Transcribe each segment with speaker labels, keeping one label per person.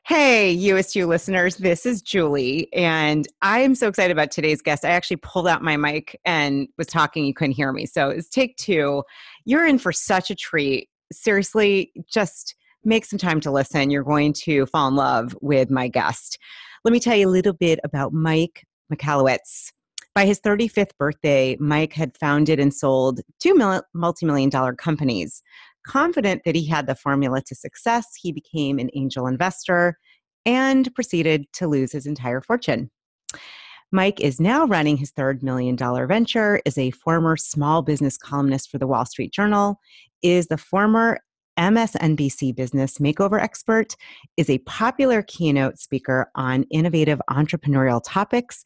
Speaker 1: Hey, USU listeners, this is Julie, and I am so excited about today's guest. I actually pulled out my mic and was talking. You couldn't hear me. So it's take two. You're in for such a treat. Seriously, just make some time to listen. You're going to fall in love with my guest. Let me tell you a little bit about Mike Michalowicz. By his 35th birthday, Mike had founded and sold two multi-million-dollar companies. Confident that he had the formula to success, he became an angel investor and proceeded to lose his entire fortune. Mike is now running his third $1 million venture, is a former small business columnist for the Wall Street Journal, is the former MSNBC business makeover expert, is a popular keynote speaker on innovative entrepreneurial topics,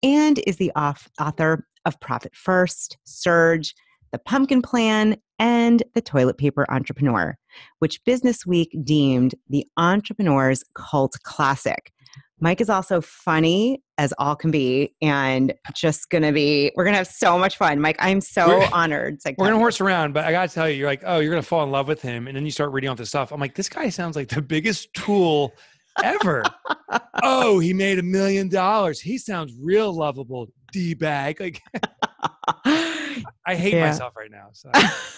Speaker 1: and is the author of Profit First, Surge, The Pumpkin Plan, and The Toilet Paper Entrepreneur, which Business Week deemed the entrepreneur's cult classic. Mike is also funny as all can be, and we're going to have so much fun. Mike, I'm so honored.
Speaker 2: We're going to horse around, but I got to tell you, you're like, oh, you're going to fall in love with him. And then you start reading all this stuff. I'm like, this guy sounds like the biggest tool ever. Oh, he made $1 million. He sounds real lovable, D-bag. Like, I hate myself right now. So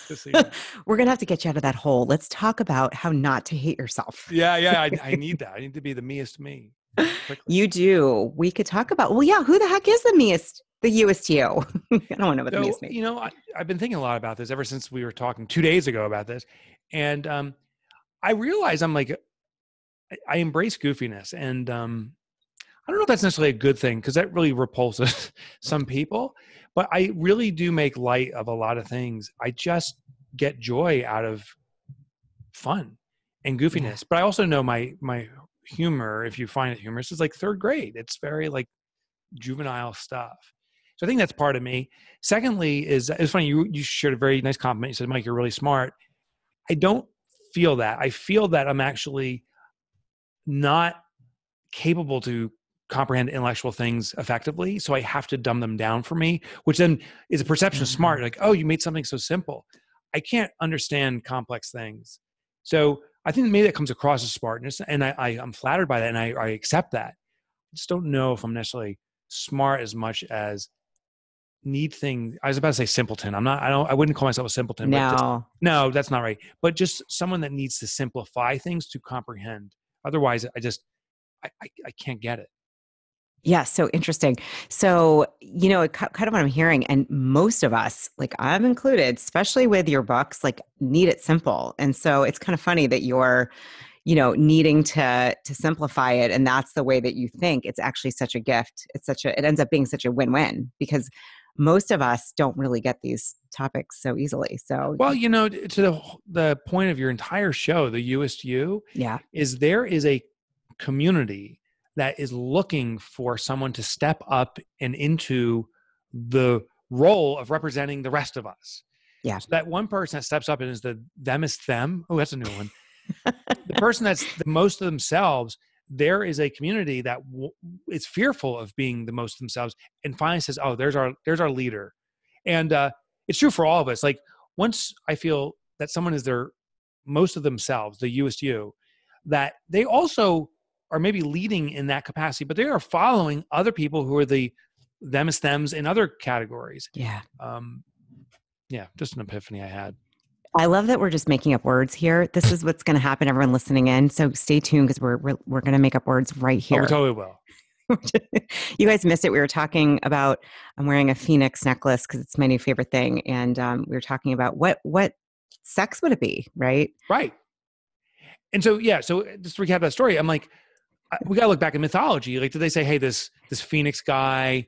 Speaker 2: just so you know.
Speaker 1: We're going to have to get you out of that hole. Let's talk about how not to hate yourself.
Speaker 2: Yeah. I need that. I need to be the meest me. Quickly.
Speaker 1: You do. We could talk about, who the heck is the meest? The used you. I don't want to know what the meest means.
Speaker 2: You know, I've been thinking a lot about this ever since we were talking 2 days ago about this. And I realize I embrace goofiness. And I don't know if that's necessarily a good thing because that really repulses some people. But I really do make light of a lot of things. I just get joy out of fun and goofiness. Yeah. But I also know my humor, if you find it humorous, is like third grade. It's very like juvenile stuff. So I think that's part of me. Secondly, it's funny, you shared a very nice compliment. You said, Mike, you're really smart. I don't feel that. I feel that I'm actually not capable to comprehend intellectual things effectively. So I have to dumb them down for me, which then is a perception of smart. Like, oh, you made something so simple. I can't understand complex things. So I think maybe that comes across as smartness, and I'm flattered by that, and I accept that. I just don't know if I'm necessarily smart as much as need things. I was about to say simpleton. I wouldn't call myself a simpleton.
Speaker 1: No.
Speaker 2: No, that's not right. But just someone that needs to simplify things to comprehend. Otherwise, I can't get it.
Speaker 1: Yeah, so interesting. So, kind of what I'm hearing, and most of us, like I'm included, especially with your books, like need it simple. And so it's kind of funny that you're, needing to simplify it. And that's the way that you think. It's actually such a gift. It ends up being such a win-win because most of us don't really get these topics so easily. So,
Speaker 2: well, to the point of your entire show, the USU, there is a community that is looking for someone to step up and into the role of representing the rest of us.
Speaker 1: Yeah.
Speaker 2: So that one person that steps up and is the them is them. Oh, that's a new one. The person that's the most of themselves, there is a community that is fearful of being the most of themselves and finally says, oh, there's our leader. And it's true for all of us. Like once I feel that someone is their most of themselves, the USU, that they also are maybe leading in that capacity, but they are following other people who are the them as thems in other categories.
Speaker 1: Yeah.
Speaker 2: Just an epiphany I had.
Speaker 1: I love that we're just making up words here. This is what's going to happen, everyone listening in. So stay tuned because we're going to make up words right here.
Speaker 2: Oh, we totally will.
Speaker 1: You guys missed it. We were talking about, I'm wearing a Phoenix necklace because it's my new favorite thing. And we were talking about what sex would it be, right?
Speaker 2: Right. And so, so just to recap that story, I'm like, we got to look back in mythology. Like, did they say, hey, this Phoenix guy,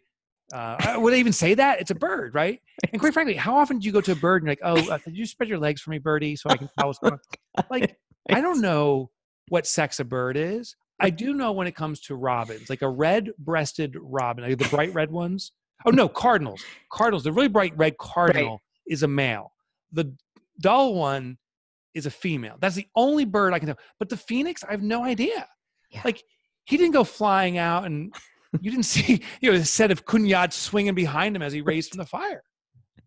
Speaker 2: would they even say that? It's a bird, right? And quite frankly, how often do you go to a bird and you're like, oh, could you spread your legs for me, birdie, so I can tell what's going on? Like, I don't know what sex a bird is. I do know when it comes to robins, like a red-breasted robin, like the bright red ones. Oh, no, cardinals. Cardinals, the really bright red cardinal is a male. The dull one is a female. That's the only bird I can tell. But the Phoenix, I have no idea. Yeah. Like, he didn't go flying out and you didn't see, a set of kunyats swinging behind him as he raised from the fire.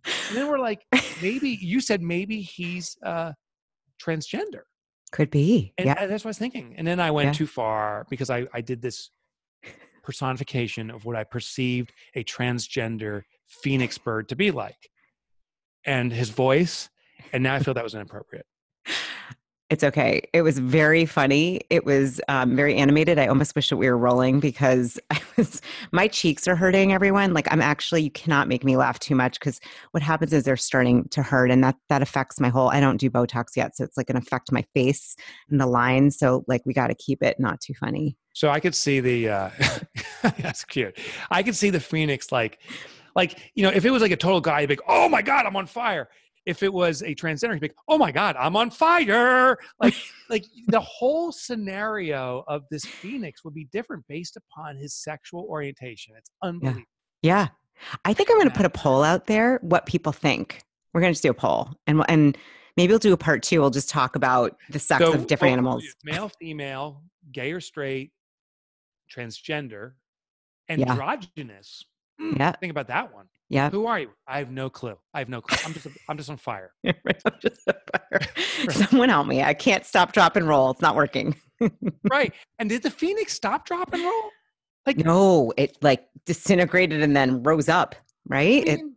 Speaker 2: And then we're like, maybe, you said maybe he's transgender.
Speaker 1: Could be.
Speaker 2: And
Speaker 1: Yeah.
Speaker 2: that's what I was thinking. And then I went
Speaker 1: Yeah.
Speaker 2: too far because I did this personification of what I perceived a transgender phoenix bird to be like, and his voice. And now I feel that was inappropriate.
Speaker 1: It's okay. It was very funny. It was very animated. I almost wish that we were rolling because my cheeks are hurting, everyone. Like you cannot make me laugh too much because what happens is they're starting to hurt and that affects my whole, I don't do Botox yet. So it's like going to affect my face and the lines. So like we got to keep it not too funny.
Speaker 2: So I could see the, that's cute. I could see the phoenix like, if it was like a total guy, you'd be like, oh my God, I'm on fire. If it was a transgender, he'd be like, oh my God, I'm on fire. Like the whole scenario of this phoenix would be different based upon his sexual orientation. It's unbelievable.
Speaker 1: Yeah. I think I'm going to put a poll out there, what people think. We're going to just do a poll and maybe we'll do a part 2. We'll just talk about the sex of different animals.
Speaker 2: Male, female, gay or straight, transgender, androgynous.
Speaker 1: Yeah.
Speaker 2: Think about that one.
Speaker 1: Yeah.
Speaker 2: Who are you? I have no clue. I'm just on fire.
Speaker 1: I'm just on fire. Someone help me. I can't stop, drop, and roll. It's not working.
Speaker 2: Right. And did the phoenix stop, drop, and roll?
Speaker 1: No, it like disintegrated and then rose up. Right.
Speaker 2: I mean,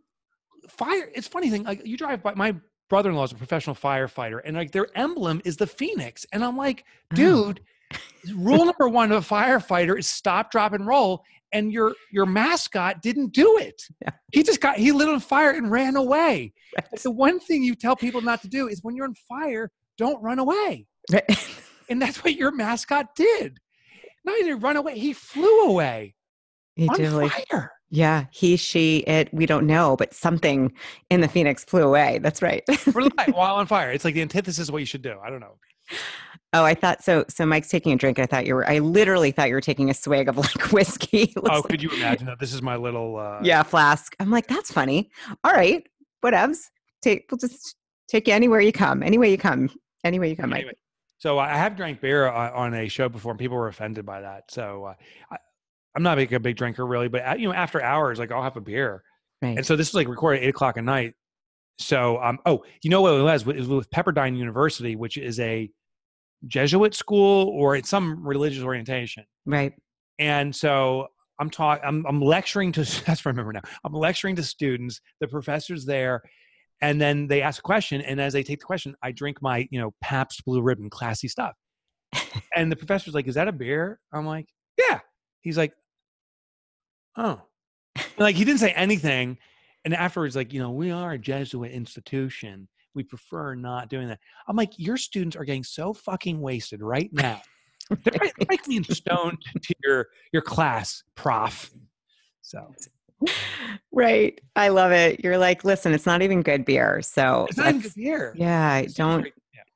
Speaker 2: fire. It's funny thing. Like you drive by, my brother-in-law is a professional firefighter, and like their emblem is the phoenix. And I'm like, dude, rule number 1 of a firefighter is stop, drop, and roll. And your mascot didn't do it. Yeah. He lit on fire and ran away. Right. The one thing you tell people not to do is when you're on fire, don't run away. Right. And that's what your mascot did. Not even run away. He flew away on fire.
Speaker 1: Yeah. He, she, it, we don't know, but something in the phoenix flew away. That's right.
Speaker 2: While on fire. It's like the antithesis of what you should do. I don't know.
Speaker 1: Oh, I thought so. So Mike's taking a drink. I literally thought you were taking a swig of like whiskey.
Speaker 2: Could you imagine that? This is my little,
Speaker 1: flask. I'm like, that's funny. All right. Whatevs. We'll just take you anywhere you come. Anyway you come, Mike.
Speaker 2: So I have drank beer on a show before and people were offended by that. So I'm not a big drinker really, but after hours, like I'll have a beer. Right. And so this was like recorded at 8:00 at night. So, you know what it was? It was with Pepperdine University, which is a Jesuit school or it's some religious orientation.
Speaker 1: Right.
Speaker 2: And so I'm lecturing to, that's what I remember now. I'm lecturing to students, the professor's there, and then they ask a question. And as they take the question, I drink my, Pabst Blue Ribbon, classy stuff. And the professor's like, is that a beer? I'm like, yeah. He's like, oh. Like he didn't say anything. And afterwards, like, we are a Jesuit institution. We prefer not doing that. I'm like, your students are getting so fucking wasted right now. They're like being stoned to your class, prof. So.
Speaker 1: Right. I love it. You're like, listen, it's not even good beer. So
Speaker 2: it's not even good beer.
Speaker 1: Yeah.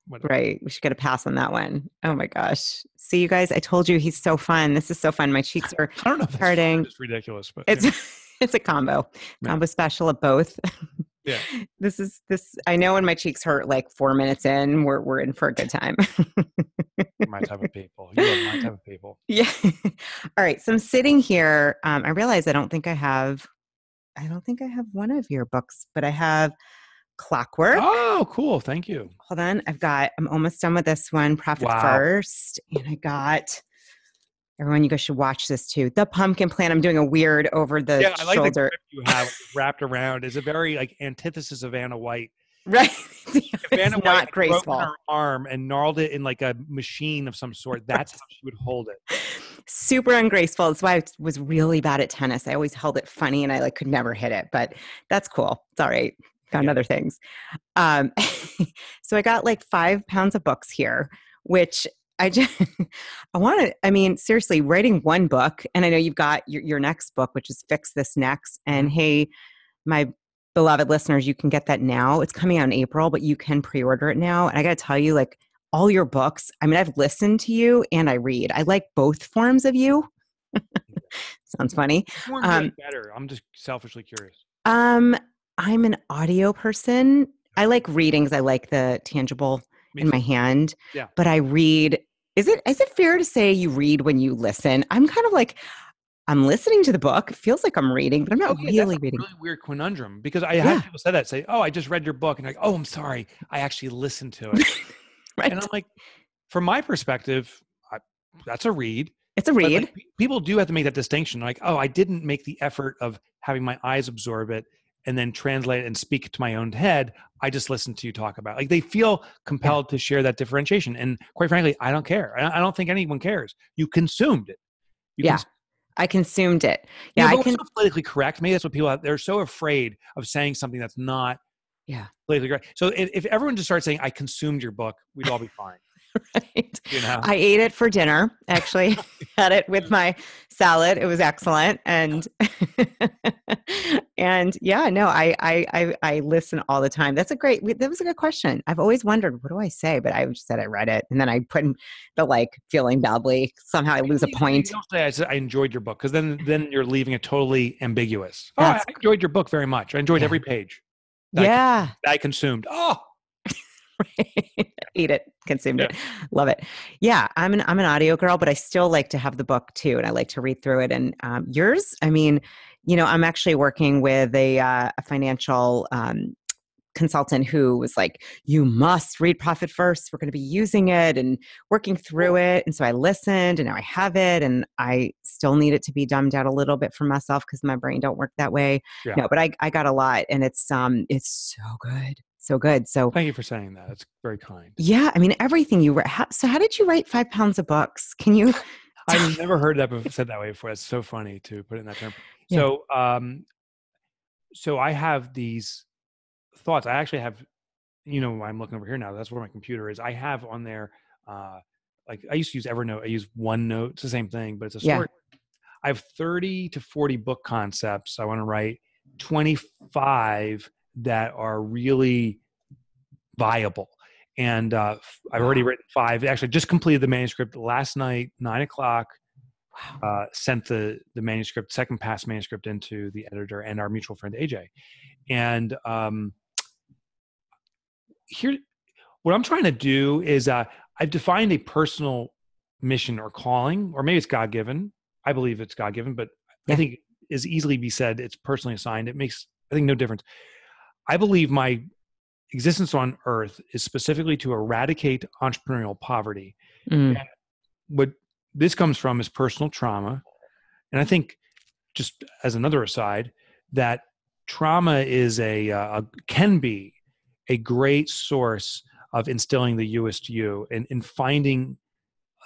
Speaker 1: Right. We should get a pass on that one. Oh my gosh. See, you guys, I told you he's so fun. This is so fun. My cheeks are
Speaker 2: I don't know if
Speaker 1: hurting.
Speaker 2: It's ridiculous, but
Speaker 1: it's a combo special of both.
Speaker 2: Yeah.
Speaker 1: This I know when my cheeks hurt like 4 minutes in, we're in for a good time.
Speaker 2: My type of people. You are my type of people.
Speaker 1: Yeah. All right. So I'm sitting here. I realize I don't think I have one of your books, but I have Clockwork.
Speaker 2: Oh, cool. Thank you.
Speaker 1: Hold on. I'm almost done with this one. Profit First. And I got, everyone, you guys should watch this too. The Pumpkin Plan. I'm doing a weird over the shoulder.
Speaker 2: I like the grip you have wrapped around. It's a very like antithesis of Vanna White.
Speaker 1: Right.
Speaker 2: Vanna
Speaker 1: not
Speaker 2: White
Speaker 1: graceful.
Speaker 2: Broke her arm and gnarled it in like a machine of some sort. That's how she would hold it.
Speaker 1: Super ungraceful. That's why I was really bad at tennis. I always held it funny and I could never hit it, but that's cool. It's all right. Found other things. So I got 5 pounds of books here, which seriously, writing one book, and I know you've got your next book, which is Fix This Next. And hey, my beloved listeners, you can get that now. It's coming out in April, but you can pre-order it now. And I got to tell you, all your books, I've listened to you and I read. I like both forms of you. Sounds funny.
Speaker 2: Better. I'm just selfishly curious.
Speaker 1: I'm an audio person. I like reading because I like the tangible in my hand.
Speaker 2: Yeah.
Speaker 1: But I read. Is it fair to say you read when you listen? I'm kind of I'm listening to the book. It feels like I'm reading, but I'm not really reading.
Speaker 2: That's a really weird conundrum because I have people say, "Oh, I just read your book," and like, "Oh, I'm sorry, I actually listened to it."
Speaker 1: Right.
Speaker 2: And I'm like, from my perspective, that's a read.
Speaker 1: It's a
Speaker 2: But
Speaker 1: read.
Speaker 2: like, people do have to make that distinction. Like, oh, I didn't make the effort of having my eyes absorb it and then translate it and speak it to my own head. I just listened to you talk about it. Like, they feel compelled to share that differentiation. And quite frankly, I don't care. I don't think anyone cares. You consumed it.
Speaker 1: Yeah. I consumed it.
Speaker 2: Yeah,
Speaker 1: Yeah,
Speaker 2: but
Speaker 1: I
Speaker 2: we're
Speaker 1: can.
Speaker 2: so politically correct. Maybe that's what people they're so afraid of saying something that's not politically correct. So if everyone just started saying, I consumed your book, we'd all be fine.
Speaker 1: Right.
Speaker 2: You know?
Speaker 1: I ate it for dinner. Actually, had it with my salad. It was excellent, and and yeah, no, I listen all the time. That was a good question. I've always wondered, what do I say? But I just said I read it, and then I put in the like feeling badly. Somehow I lose a point.
Speaker 2: Don't say, I said, I enjoyed your book, because then you're leaving it totally ambiguous.
Speaker 1: That's
Speaker 2: I enjoyed your book very much. I enjoyed every page. That I consumed. Oh.
Speaker 1: Ate it, consumed it, love it. Yeah, I'm an audio girl, but I still like to have the book too, and I like to read through it. And yours, I mean, I'm actually working with a financial consultant who was like, you must read Profit First. We're going to be using it and working through it. And so I listened, and now I have it, and I still need it to be dumbed down a little bit for myself because my brain don't work that way.
Speaker 2: Yeah.
Speaker 1: No, but I got a lot, and it's so good. So good. So
Speaker 2: thank you for saying that. It's very kind.
Speaker 1: Yeah. I mean, everything you read. So how did you write 5 pounds of books? Can you?
Speaker 2: I've never heard that said that way before. It's so funny to put it in that term.
Speaker 1: Yeah.
Speaker 2: So, so I have these thoughts. I actually have, I'm looking over here now. That's where my computer is. I have on there, like I used to use Evernote. I use OneNote. It's the same thing, but it's a story. I have 30 to 40 book concepts I want to write, 25 that are really viable. And I've already written 5. Actually, just completed the manuscript last night, 9:00. Wow. Sent the manuscript, second pass manuscript, into the editor and our mutual friend AJ. And here, what I'm trying to do is I've defined a personal mission or calling, or maybe it's God-given. I believe it's God-given, but I think is easily be said it's personally assigned. It makes, I think, no difference. I believe my existence on earth is specifically to eradicate entrepreneurial poverty. And what this comes from is personal trauma. And I think, just as another aside, that trauma is can be a great source of instilling the youest you and in finding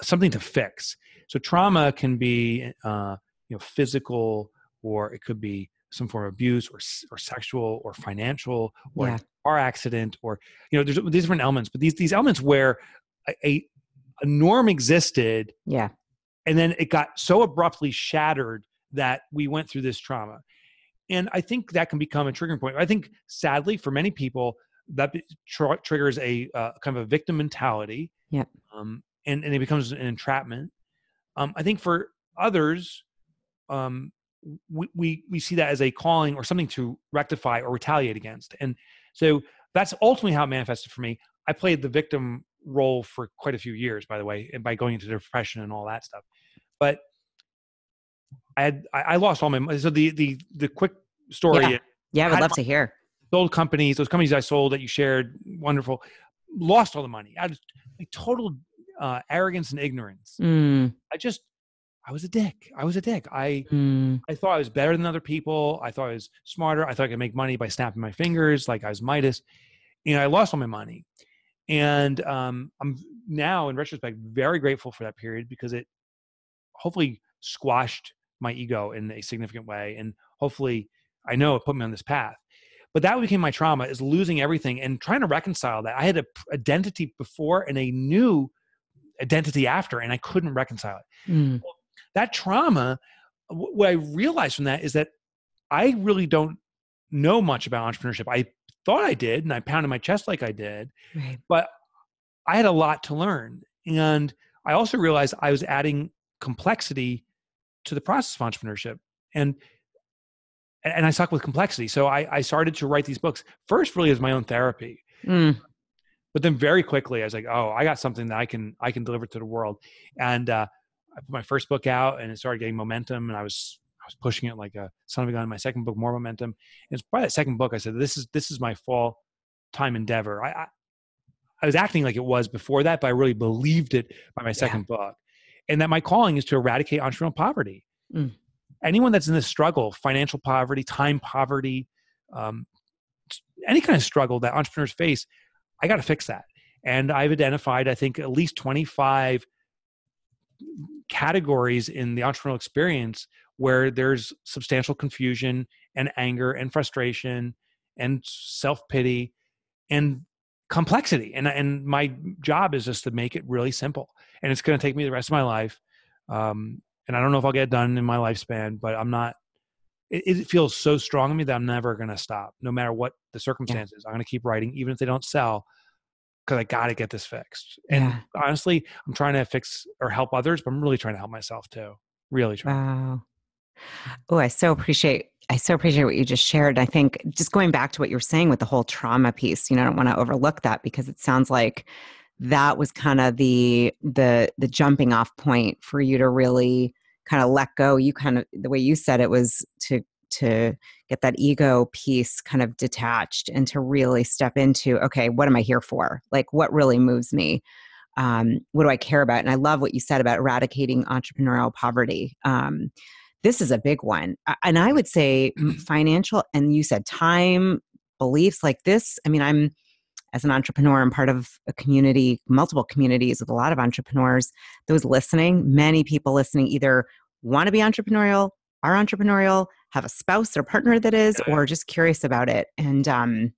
Speaker 2: something to fix. So trauma can be, physical, or it could be some form of abuse, or sexual, or financial, or a car accident, or there's these different elements. But these elements where a norm existed, and then it got so abruptly shattered that we went through this trauma. And I think that can become a triggering point. I think, sadly, for many people, that triggers a kind of a victim mentality. And it becomes an entrapment. I think for others, we see that as a calling or something to rectify or retaliate against. And so that's ultimately how it manifested for me. I played the victim role for quite a few years, by the way, and by going into depression and all that stuff. But I lost all my money. So the quick story.
Speaker 1: I would love to hear.
Speaker 2: Sold companies, those companies I sold that you shared, wonderful, lost all the money. I was like total arrogance and ignorance. I was a dick. I thought I was better than other people. I thought I was smarter. I thought I could make money by snapping my fingers like I was Midas. I lost all my money. And I'm now, in retrospect, very grateful for that period, because it hopefully squashed my ego in a significant way. And hopefully, I know it put me on this path. But that became my trauma, is losing everything and trying to reconcile that. I had an identity before and a new identity after, and I couldn't reconcile it. Well, that trauma, what I realized from that is that I really don't know much about entrepreneurship. I thought I did, and I pounded my chest like I did, but I had a lot to learn. And I also realized I was adding complexity to the process of entrepreneurship. And I suck with complexity. So I started to write these books, first really as my own therapy. But then very quickly I was like, oh, I got something that I can deliver to the world. And I put my first book out, and it started getting momentum, and I was pushing it like a son of a gun. My second book, more momentum. And it's probably that second book I said, this is my fall time endeavor. I was acting like it was before that, but I really believed it by my
Speaker 1: Yeah.
Speaker 2: second book. And that my calling is to eradicate entrepreneurial poverty.
Speaker 1: Mm.
Speaker 2: Anyone that's in this struggle, financial poverty, time poverty, um, any kind of struggle that entrepreneurs face, I got to fix that. And I've identified, I think, at least 25 categories in the entrepreneurial experience where there's substantial confusion and anger and frustration and self-pity and complexity. And my job is just to make it really simple. And it's going to take me the rest of my life. And I don't know if I'll get it done in my lifespan, but I'm not, it feels so strong in me that I'm never going to stop. No matter what the circumstances, I'm going to keep writing, even if they don't sell, because I got to get this fixed. And honestly, I'm trying to fix or help others, but I'm really trying to help myself too. Really trying.
Speaker 1: Wow. Oh, I so appreciate what you just shared. I think just going back to what you were saying with the whole trauma piece, I don't want to overlook that, because it sounds like that was kind of the jumping off point for you to really kind of let go. You kind of, the way you said it was to get that ego piece kind of detached and to really step into, okay, what am I here for? Like, what really moves me? What do I care about? And I love what you said about eradicating entrepreneurial poverty. This is a big one. And I would say financial, and you said time, beliefs like this. I mean, as an entrepreneur, I'm part of a community, multiple communities with a lot of entrepreneurs. Those listening, many people listening either want to be entrepreneurial, are entrepreneurial, have a spouse or partner that is, or just curious about it. And I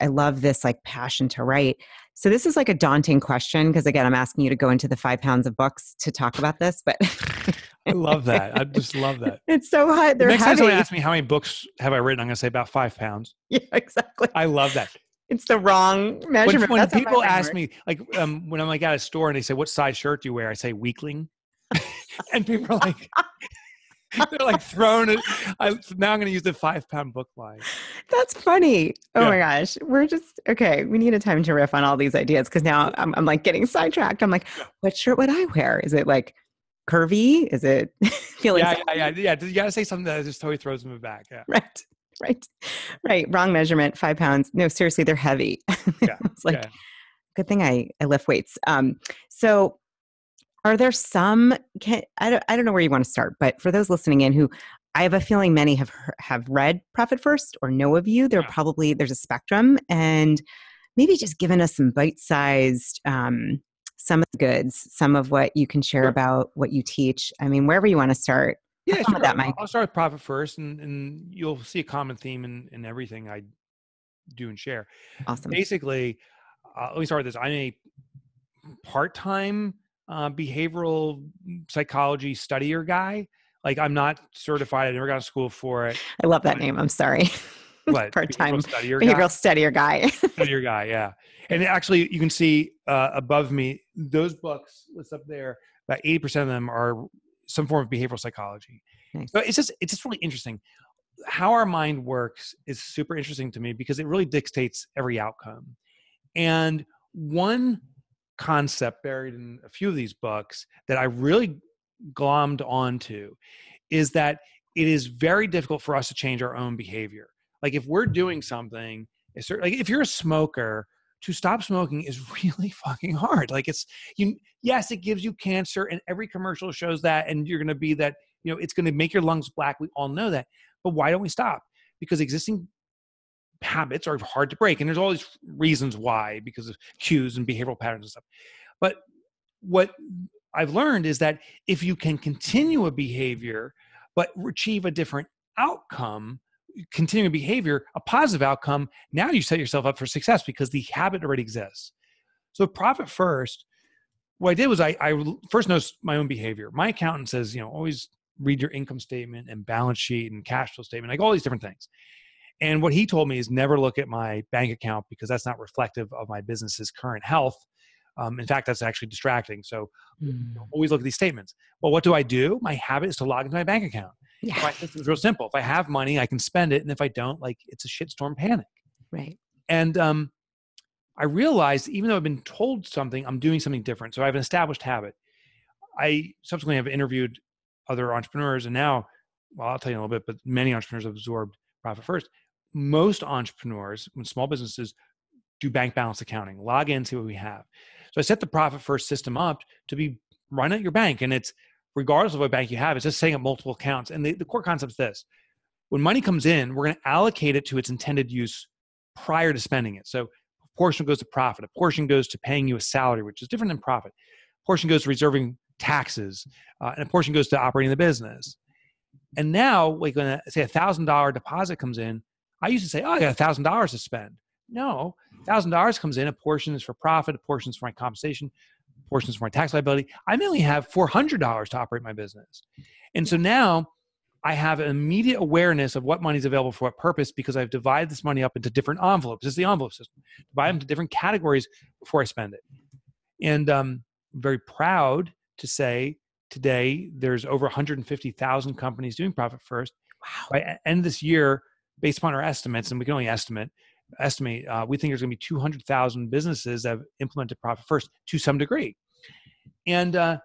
Speaker 1: love this like passion to write. So this is like a daunting question, because again, I'm asking you to go into the 5 pounds of books to talk about this, but
Speaker 2: I love that. I just love that.
Speaker 1: It's so hard. They're
Speaker 2: next
Speaker 1: heavy.
Speaker 2: time someone asks me how many books have I written, I'm going to say about 5 pounds.
Speaker 1: Yeah, exactly.
Speaker 2: I love that.
Speaker 1: It's the wrong measurement.
Speaker 2: When people ask me, like, when I'm like at a store and they say, "What size shirt do you wear?" I say weakling, and people are like, they're like thrown it. Now I'm going to use the 5 pound book line.
Speaker 1: That's funny. Oh my gosh. We're just, okay. We need a time to riff on all these ideas, because now I'm like getting sidetracked. I'm like, what shirt would I wear? Is it like curvy? Is it feeling?
Speaker 2: Yeah. You got to say something that just totally throws them back. Yeah.
Speaker 1: Right. Wrong measurement, 5 pounds. No, seriously, they're heavy. It's like, good thing I lift weights. So are there some, I don't know where you want to start, but for those listening in who, I have a feeling many have read Profit First or know of you, there's a spectrum, and maybe just giving us some bite-sized, some of the goods, some of what you can share about what you teach. I mean, wherever you want to start.
Speaker 2: Yeah, sure. I'll start with Profit First, and you'll see a common theme in everything I do and share.
Speaker 1: Awesome.
Speaker 2: Basically, let me start with this. I'm a part-time behavioral psychology studier guy. Like, I'm not certified. I never got to school for it.
Speaker 1: I love that name. I'm sorry.
Speaker 2: What?
Speaker 1: Part-time
Speaker 2: behavioral
Speaker 1: studier guy.
Speaker 2: Studier guy, yeah. And actually, you can see above me, those books, what's up there, about 80% of them are some form of behavioral psychology.
Speaker 1: Nice.
Speaker 2: So it's just really interesting. How our mind works is super interesting to me, because it really dictates every outcome. And one concept buried in a few of these books that I really glommed onto is that it is very difficult for us to change our own behavior. Like, if we're doing something, like if you're a smoker, to stop smoking is really fucking hard. Like, yes, it gives you cancer, and every commercial shows that, and you're going to be that, it's going to make your lungs black. We all know that. But why don't we stop? Because existing habits are hard to break. And there's all these reasons why, because of cues and behavioral patterns and stuff. But what I've learned is that if you can continue a behavior, but achieve a different outcome, continuing behavior, a positive outcome, now you set yourself up for success, because the habit already exists. So Profit First, what I did was I first noticed my own behavior. My accountant says, always read your income statement and balance sheet and cash flow statement, like all these different things. And what he told me is never look at my bank account, because that's not reflective of my business's current health. In fact, that's actually distracting. So always look at these statements. Well, what do? My habit is to log into my bank account.
Speaker 1: Yeah.
Speaker 2: My system is real simple. If I have money, I can spend it. And if I don't, like, it's a shitstorm panic.
Speaker 1: Right.
Speaker 2: And I realized, even though I've been told something, I'm doing something different. So I have an established habit. I subsequently have interviewed other entrepreneurs, and now, well, I'll tell you in a little bit, but many entrepreneurs have absorbed Profit First. Most entrepreneurs, small businesses, do bank balance accounting, log in, see what we have. So I set the profit first system up to be run at your bank. And it's regardless of what bank you have, it's just setting up multiple accounts. And the core concept is this: when money comes in, we're going to allocate it to its intended use prior to spending it. So a portion goes to profit, a portion goes to paying you a salary, which is different than profit. A portion goes to reserving taxes, and a portion goes to operating the business. And now, like when say $1,000 deposit comes in, I used to say, oh, I got $1,000 to spend. No, $1,000 comes in, a portion is for profit, a portion is for my compensation, a portion is for my tax liability. I may only have $400 to operate my business. And so now I have an immediate awareness of what money is available for what purpose, because I've divided this money up into different envelopes. This is the envelope system. Divide them into different categories before I spend it. And I'm very proud to say today there's over 150,000 companies doing profit first.
Speaker 1: Wow.
Speaker 2: By end of this year, based upon our estimates, and we can only estimate, we think there's going to be 200,000 businesses that have implemented profit first to some degree. And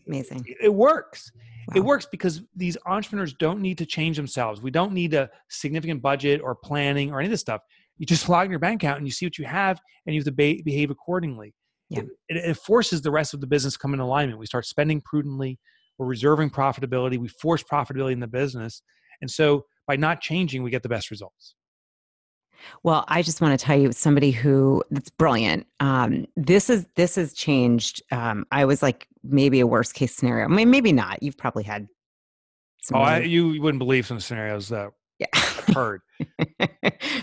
Speaker 1: Amazing.
Speaker 2: It works.
Speaker 1: Wow.
Speaker 2: It works because these entrepreneurs don't need to change themselves. We don't need a significant budget or planning or any of this stuff. You just log in your bank account and you see what you have, and you have to behave accordingly.
Speaker 1: Yeah.
Speaker 2: It forces the rest of the business to come in alignment. We start spending prudently. We're reserving profitability. We force profitability in the business. And so by not changing, we get the best results.
Speaker 1: Well, I just want to tell you, somebody who that's brilliant. This has changed. I was like maybe a worst case scenario. I mean, maybe not. You've probably had some.
Speaker 2: You wouldn't believe some scenarios that I've heard.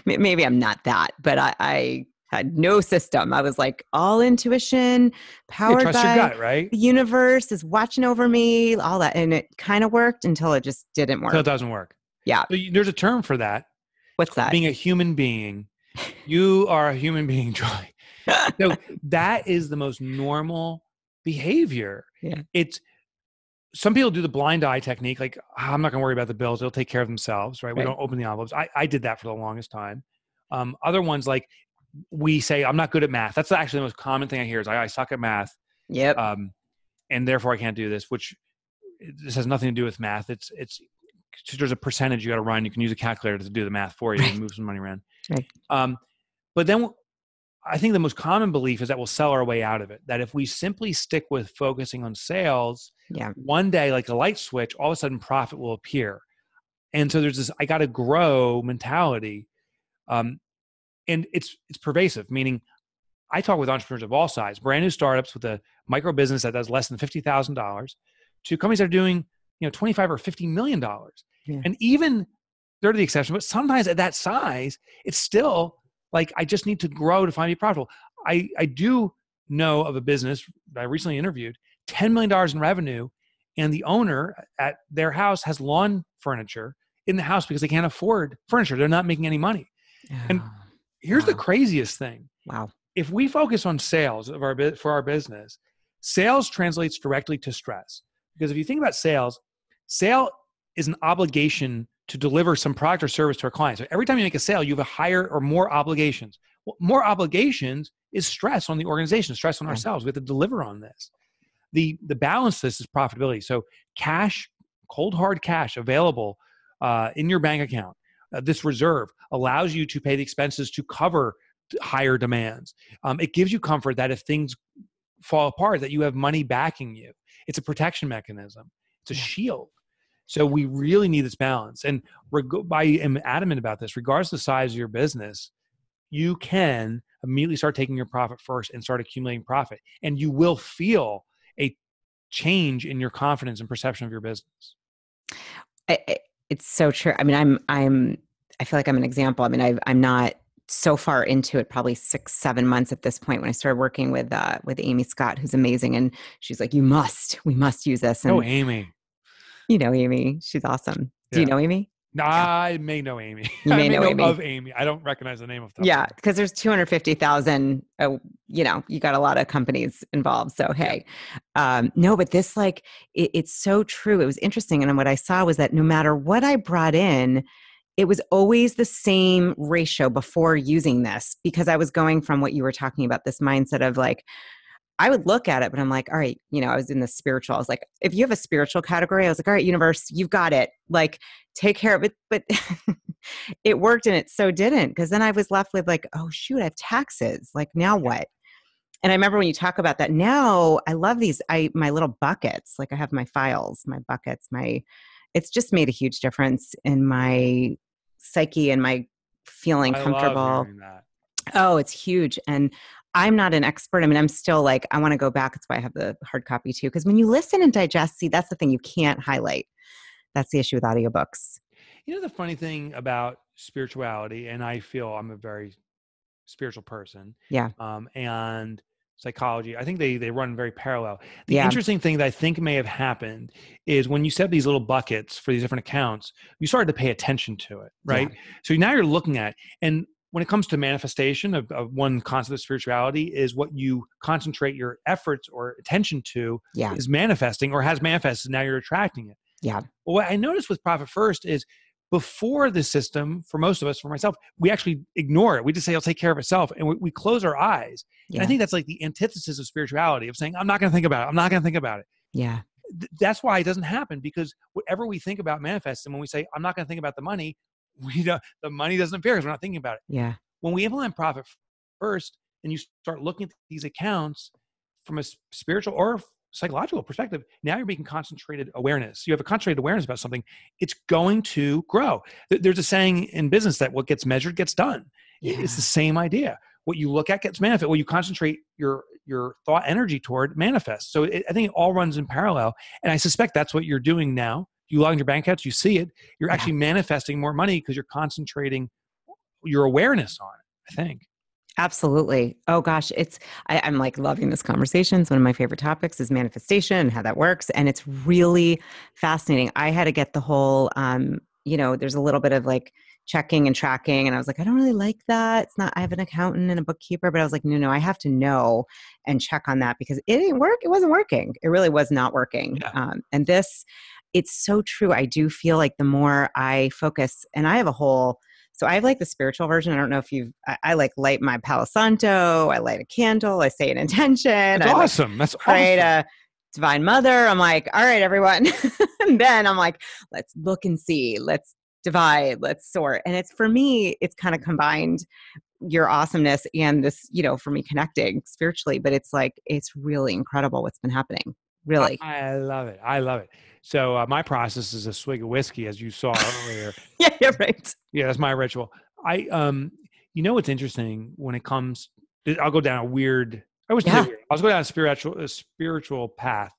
Speaker 1: Maybe I'm not that, but I had no system. I was like all intuition, powered
Speaker 2: trust
Speaker 1: by
Speaker 2: your gut, right?
Speaker 1: The universe is watching over me, all that, and it kind of worked until it just didn't work.
Speaker 2: Until it doesn't work.
Speaker 1: Yeah.
Speaker 2: So there's a term for that.
Speaker 1: What's that?
Speaker 2: Being a human being. You are a human being, Joy. So that is the most normal behavior.
Speaker 1: Yeah.
Speaker 2: It's some people do the blind eye technique, like, I'm not going to worry about the bills. They'll take care of themselves, right? We don't open the envelopes. I did that for the longest time. Other ones, like we say, I'm not good at math. That's actually the most common thing I hear is I suck at math.
Speaker 1: Yep.
Speaker 2: And therefore I can't do this, which this has nothing to do with math. It's there's a percentage you got to run. You can use a calculator to do the math for you and move some money around.
Speaker 1: Right.
Speaker 2: But then I think the most common belief is that we'll sell our way out of it. That if we simply stick with focusing on sales, one day, like a light switch, all of a sudden profit will appear. And so there's this, I got to grow mentality. And it's pervasive, meaning I talk with entrepreneurs of all sizes, brand new startups with a micro business that does less than $50,000 to companies that are doing, $25 or $50 million.
Speaker 1: Yeah.
Speaker 2: And even they're the exception, but sometimes at that size, it's still like, I just need to grow to find me profitable. I do know of a business that I recently interviewed, $10 million in revenue. And the owner at their house has lawn furniture in the house because they can't afford furniture. They're not making any money.
Speaker 1: Oh,
Speaker 2: and here's the craziest thing.
Speaker 1: Wow.
Speaker 2: If we focus on sales for our business, sales translates directly to stress. Because if you think about sale is an obligation to deliver some product or service to our clients. So every time you make a sale, you have a higher or more obligations. Well, more obligations is stress on the organization, stress on ourselves. We have to deliver on this. The balance to this is profitability. So cash, cold hard cash available in your bank account, this reserve allows you to pay the expenses to cover higher demands. It gives you comfort that if things fall apart, that you have money backing you. It's a protection mechanism. It's a shield. So we really need this balance. And I am adamant about this. Regardless of the size of your business, you can immediately start taking your profit first and start accumulating profit. And you will feel a change in your confidence and perception of your business.
Speaker 1: It's so true. I mean, I feel like I'm an example. I mean, I'm not so far into it, probably 6-7 months at this point when I started working with Amy Scott, who's amazing. And she's like, we must use this. And,
Speaker 2: Amy.
Speaker 1: You know Amy. She's awesome. Do you know Amy?
Speaker 2: I may know Amy.
Speaker 1: You may know Amy.
Speaker 2: Of Amy. I don't recognize the name of them.
Speaker 1: Yeah, because there's 250,000, you got a lot of companies involved. So, hey. No, but this it's so true. It was interesting. And what I saw was that no matter what I brought in, it was always the same ratio before using this, because I was going from what you were talking about, this mindset of like, I would look at it, but I'm like, all right, I was in the spiritual. I was like, if you have a spiritual category, I was like, all right, universe, you've got it. Like, take care of it. But it worked and it so didn't. Because then I was left with like, oh shoot, I have taxes. Like now what? And I remember when you talk about that, now I love these, my little buckets, like I have my files, my buckets, it's just made a huge difference in my psyche and my feeling
Speaker 2: I love
Speaker 1: comfortable.
Speaker 2: hearing that.
Speaker 1: Oh, it's huge. And I'm not an expert. I mean, I'm still like, I want to go back. That's why I have the hard copy too. Because when you listen and digest, see, that's the thing you can't highlight. That's the issue with audiobooks.
Speaker 2: You know, the funny thing about spirituality, and I feel I'm a very spiritual person,
Speaker 1: Yeah.
Speaker 2: and psychology, I think they run very parallel. The
Speaker 1: Yeah.
Speaker 2: interesting thing that I think may have happened is when you set these little buckets for these different accounts, you started to pay attention to it, right? Yeah. So now you're looking at, and when it comes to manifestation of one concept of spirituality is what you concentrate your efforts or attention to is manifesting or has manifested. Now you're attracting it.
Speaker 1: Yeah.
Speaker 2: Well, what I noticed with Profit First is before the system, for most of us, for myself, we actually ignore it. We just say, it'll take care of itself. And we close our eyes. Yeah. And I think that's like the antithesis of spirituality, of saying, I'm not going to think about it. I'm not going to think about it.
Speaker 1: Yeah.
Speaker 2: That's why it doesn't happen, because whatever we think about manifests. And when we say, I'm not going to think about the money, the money doesn't appear because we're not thinking about it.
Speaker 1: Yeah.
Speaker 2: When we implement Profit First and you start looking at these accounts from a spiritual or psychological perspective, now you're making concentrated awareness. You have a concentrated awareness about something, it's going to grow. There's a saying in business that what gets measured gets done. Yeah. It's the same idea. What you look at gets manifest. What you concentrate your thought energy toward manifests. So I think it all runs in parallel. And I suspect that's what you're doing now. You log in your bank accounts, you see it. You're actually manifesting more money because you're concentrating your awareness on it, I think.
Speaker 1: Absolutely. Oh gosh, I'm like loving this conversation. It's one of my favorite topics is manifestation and how that works. And it's really fascinating. I had to get the whole, there's a little bit of like checking and tracking. And I was like, I don't really like that. It's not, I have an accountant and a bookkeeper, but I was like, no, I have to know and check on that because it didn't work. It wasn't working. It really was not working.
Speaker 2: Yeah.
Speaker 1: And it's so true. I do feel like the more I focus, and I have so I have like the spiritual version. I don't know if I like light my Palo Santo. I light a candle. I say an intention.
Speaker 2: That's awesome. That's
Speaker 1: pray
Speaker 2: awesome.
Speaker 1: to Divine Mother. I'm like, all right, everyone. And then I'm like, let's look and see. Let's divide. Let's sort. And for me, it's kind of combined your awesomeness and this, for me connecting spiritually. But it's like, it's really incredible what's been happening. Really.
Speaker 2: I love it. I love it. So my process is a swig of whiskey, as you saw earlier.
Speaker 1: Yeah, right.
Speaker 2: Yeah, that's my ritual. What's interesting when it comes, I'll go down a weird, I'll go down a spiritual path.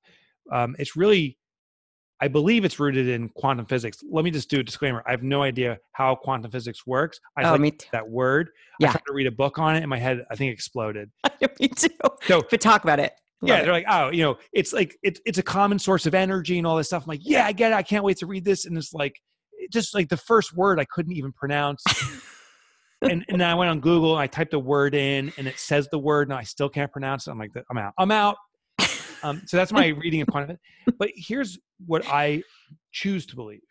Speaker 2: It's really, I believe it's rooted in quantum physics. Let me just do a disclaimer. I have no idea how quantum physics works. I like that word. Yeah. I tried to read a book on it and my head, I think, exploded.
Speaker 1: Me too. So, but talk about it.
Speaker 2: Yeah, they're like, it's like it's a common source of energy and all this stuff. I'm like, yeah, I get it. I can't wait to read this. And it's like, just like the first word I couldn't even pronounce. and then I went on Google and I typed a word in and it says the word and I still can't pronounce it. I'm like, I'm out. So that's my reading of quantum. But here's what I choose to believe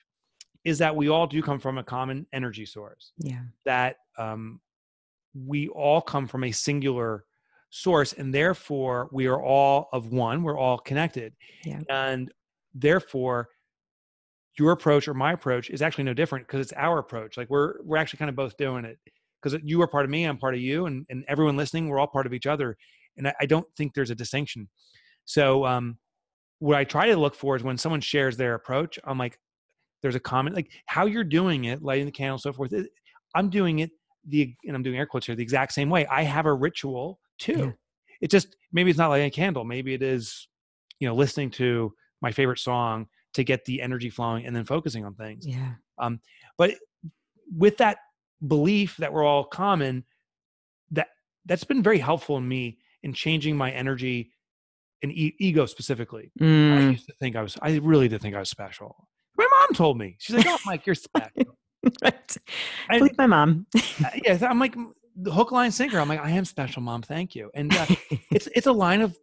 Speaker 2: is that we all do come from a common energy source.
Speaker 1: Yeah.
Speaker 2: That we all come from a singular source, and therefore we are all of one. We're all connected.
Speaker 1: Yeah.
Speaker 2: And therefore your approach or my approach is actually no different because it's our approach. Like we're actually kind of both doing it because you are part of me, I'm part of you, and everyone listening, we're all part of each other. And I don't think there's a distinction. So what I try to look for is when someone shares their approach, I'm like, there's a comment, like how you're doing it, lighting the candle, so forth. I'm doing it and I'm doing air quotes here, the exact same way. I have a ritual too. Yeah. It just, maybe it's not lighting a candle. Maybe it is, listening to my favorite song to get the energy flowing and then focusing on things.
Speaker 1: Yeah.
Speaker 2: But with that belief that we're all common, that's been very helpful in me in changing my energy and ego specifically. I really did think I was special. My mom told me, she's like, oh, Mike, you're special.
Speaker 1: Right. I believe my mom.
Speaker 2: Yeah. I'm like, the hook, line, sinker. I'm like, I am special, Mom. Thank you. And it's a line of,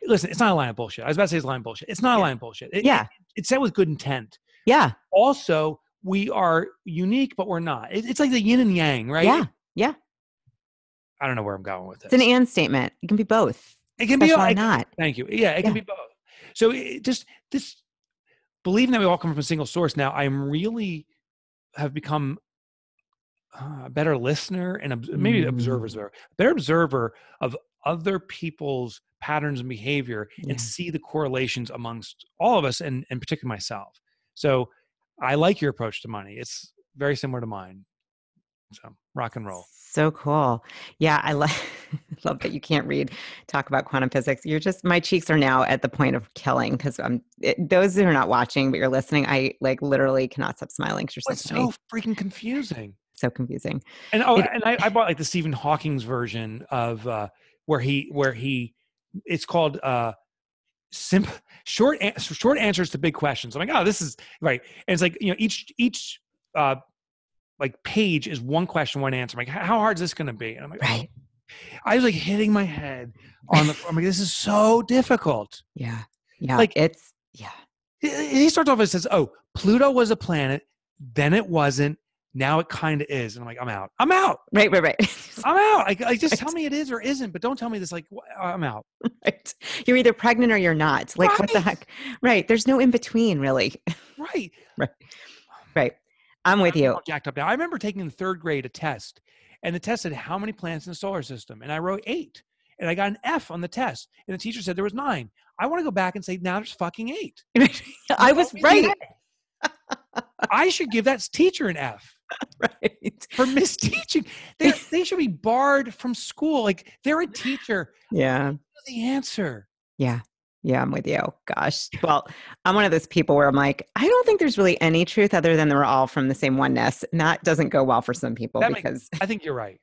Speaker 2: listen, it's not a line of bullshit. I was about to say it's a line of bullshit. It's not a line of bullshit. It's said with good intent.
Speaker 1: Yeah.
Speaker 2: Also, we are unique, but we're not. It's like the yin and yang, right?
Speaker 1: Yeah. Yeah.
Speaker 2: I don't know where I'm going with this.
Speaker 1: It's an and statement. It can be both.
Speaker 2: It can be
Speaker 1: why not.
Speaker 2: Thank you. Yeah, it can be both. So just this believing that we all come from a single source. Now, I'm really have become a better listener and maybe observers are a better observer of other people's patterns and behavior and see the correlations amongst all of us and particularly myself. So I like your approach to money. It's very similar to mine. So rock and roll.
Speaker 1: So cool. Yeah, I love that you can't talk about quantum physics. My cheeks are now at the point of killing because those who are not watching, but you're listening, I like literally cannot stop smiling because you're so funny.
Speaker 2: So freaking confusing.
Speaker 1: So confusing.
Speaker 2: And I bought like the Stephen Hawking's version of where he it's called short answers to big questions. I'm like, oh, this is right. And it's like, each like page is one question, one answer. I'm like, how hard is this going to be? And I'm like,
Speaker 1: right.
Speaker 2: I was like hitting my head on the. I'm like, this is so difficult.
Speaker 1: Yeah.
Speaker 2: Like
Speaker 1: it's
Speaker 2: He starts off and says, "Oh, Pluto was a planet, then it wasn't. Now it kind of is." And I'm like, I'm out.
Speaker 1: Right.
Speaker 2: I'm out. Like just tell me it is or isn't, but don't tell me this. Like, I'm out.
Speaker 1: Right. You're either pregnant or you're not. Like, what the heck? Right. There's no in between, really. Right. I'm with you.
Speaker 2: I'm jacked up now. I remember taking in third grade a test, and the test said how many planets in the solar system, and I wrote 8, and I got an F on the test, and the teacher said there was 9. I want to go back and say now there's fucking 8.
Speaker 1: I was right.
Speaker 2: I should give that teacher an F.
Speaker 1: Right.
Speaker 2: For misteaching. They should be barred from school. Like, they're a teacher.
Speaker 1: Yeah.
Speaker 2: The answer.
Speaker 1: Yeah, I'm with you. Gosh. Well, I'm one of those people where I'm like, I don't think there's really any truth other than we're all from the same oneness. And that doesn't go well for some people because
Speaker 2: I think you're right.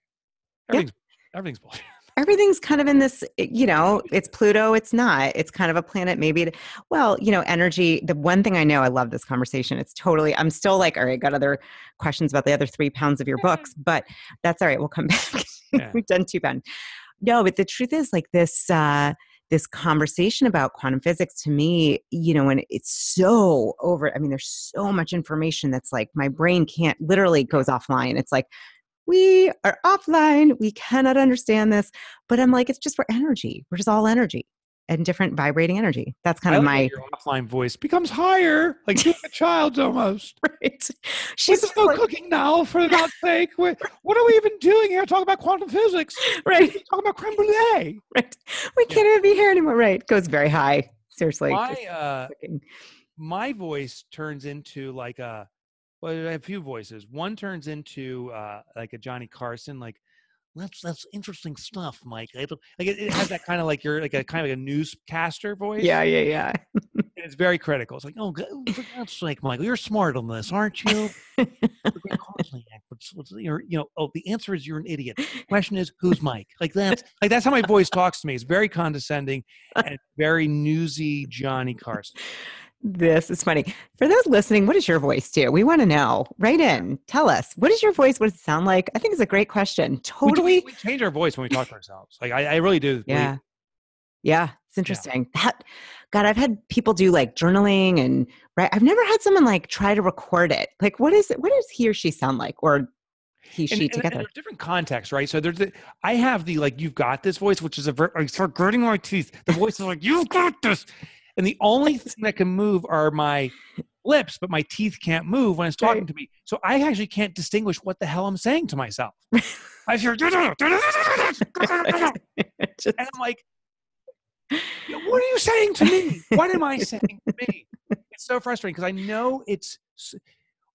Speaker 2: Everything's bullshit. Everything's
Speaker 1: kind of in this, it's Pluto. It's not. It's kind of a planet. Maybe, energy. The one thing I know, I love this conversation. It's totally, I'm still like, all right, got other questions about the other 3 pounds of your books, but that's all right. We'll come back. Yeah. We've done 2 pounds. No, but the truth is like this conversation about quantum physics to me, when it's so there's so much information that's like my brain literally goes offline. It's like, we are offline. We cannot understand this. But I'm like, it's just for energy. We're just all energy and different vibrating energy. That's kind of
Speaker 2: your offline voice becomes higher, like you're a child's almost.
Speaker 1: Right.
Speaker 2: She's still cooking now, for God's sake. What are we even doing here? Talking about quantum physics.
Speaker 1: Right.
Speaker 2: Talking about creme brulee.
Speaker 1: Right. We can't even be here anymore. Right. Goes very high. Seriously.
Speaker 2: My voice turns into like I have a few voices. One turns into like a Johnny Carson, like, that's interesting stuff, Mike. It has that kind of like you're like a kind of like a newscaster voice.
Speaker 1: Yeah.
Speaker 2: And it's very critical. It's like, oh, for God's sake, Michael, you're smart on this, aren't you? The answer is you're an idiot. The question is, who's Mike? That's how my voice talks to me. It's very condescending and very newsy Johnny Carson.
Speaker 1: This is funny. For those listening, what does your voice do? We want to know. Write in. Tell us. What is your voice? What does it sound like? I think it's a great question. Totally.
Speaker 2: We change our voice when we talk to ourselves. Like, I really do.
Speaker 1: Yeah. Yeah. It's interesting. Yeah. God, I've had people do like journaling and I've never had someone like try to record it. Like, what does he or she sound like? Or he, she together.
Speaker 2: And there's different contexts, right? So I have the, like, you've got this voice, which is I start gritting my teeth. The voice is like, you've got this. And the only thing that can move are my lips, but my teeth can't move when it's talking to me. So I actually can't distinguish what the hell I'm saying to myself. I hear, and I'm like, what are you saying to me? What am I saying to me? It's so frustrating because I know it's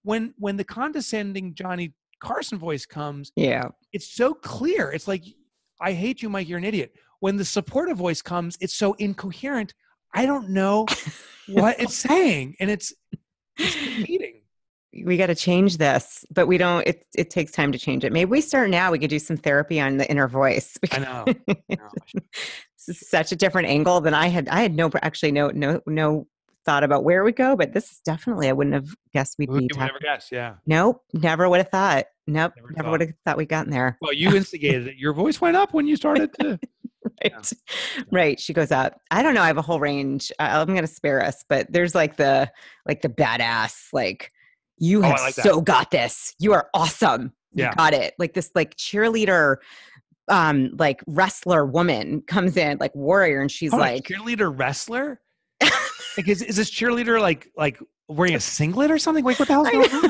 Speaker 2: when the condescending Johnny Carson voice comes.
Speaker 1: Yeah, it's
Speaker 2: so clear. It's like, I hate you, Mike. You're an idiot. When the supportive voice comes, it's so incoherent. I don't know what it's saying, and it's competing.
Speaker 1: We got to change this, but we don't. It takes time to change it. Maybe we start now. We could do some therapy on the inner voice.
Speaker 2: I know.
Speaker 1: This is such a different angle than I had. I had no thought about where we go, but this is definitely. I wouldn't have guessed we'd be.
Speaker 2: Never guessed. Yeah.
Speaker 1: Nope. Never would have thought. Nope. Never would have thought we'd gotten there.
Speaker 2: Well, you instigated it. Your voice went up when you started to.
Speaker 1: Right. Yeah. Right. She goes up. I don't know. I have a whole range. I'm going to spare us, but there's like the badass, like, you have got this. You are awesome. You got it. Like this, like cheerleader, like wrestler woman comes in, like warrior. And she's like
Speaker 2: cheerleader wrestler. Like, is this cheerleader like wearing a singlet or something? Like, what the hell's going on?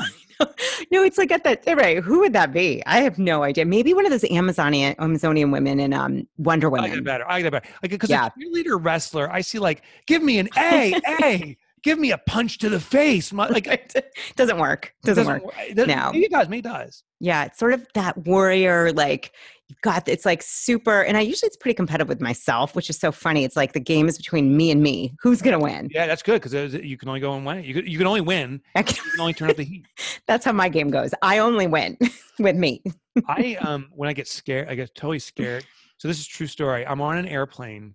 Speaker 1: No, it's like at that right. Who would that be? I have no idea. Maybe one of those Amazonian women in Wonder
Speaker 2: I get
Speaker 1: Woman.
Speaker 2: better. I get better. Like, because
Speaker 1: Yeah.
Speaker 2: a cheerleader wrestler, I see like, give me an A, give me a punch to the face. Like,
Speaker 1: Doesn't work. Doesn't work. No.
Speaker 2: Maybe it does. Maybe it does.
Speaker 1: Yeah, it's sort of that warrior, like you've got. It's like super, and it's pretty competitive with myself, which is so funny. It's like the game is between me and me. Who's gonna win?
Speaker 2: Yeah, that's good because you can only go and win. You can only win. You can only turn up the heat.
Speaker 1: That's how my game goes. I only win with me.
Speaker 2: When I get scared, I get totally scared. So this is a true story. I'm on an airplane,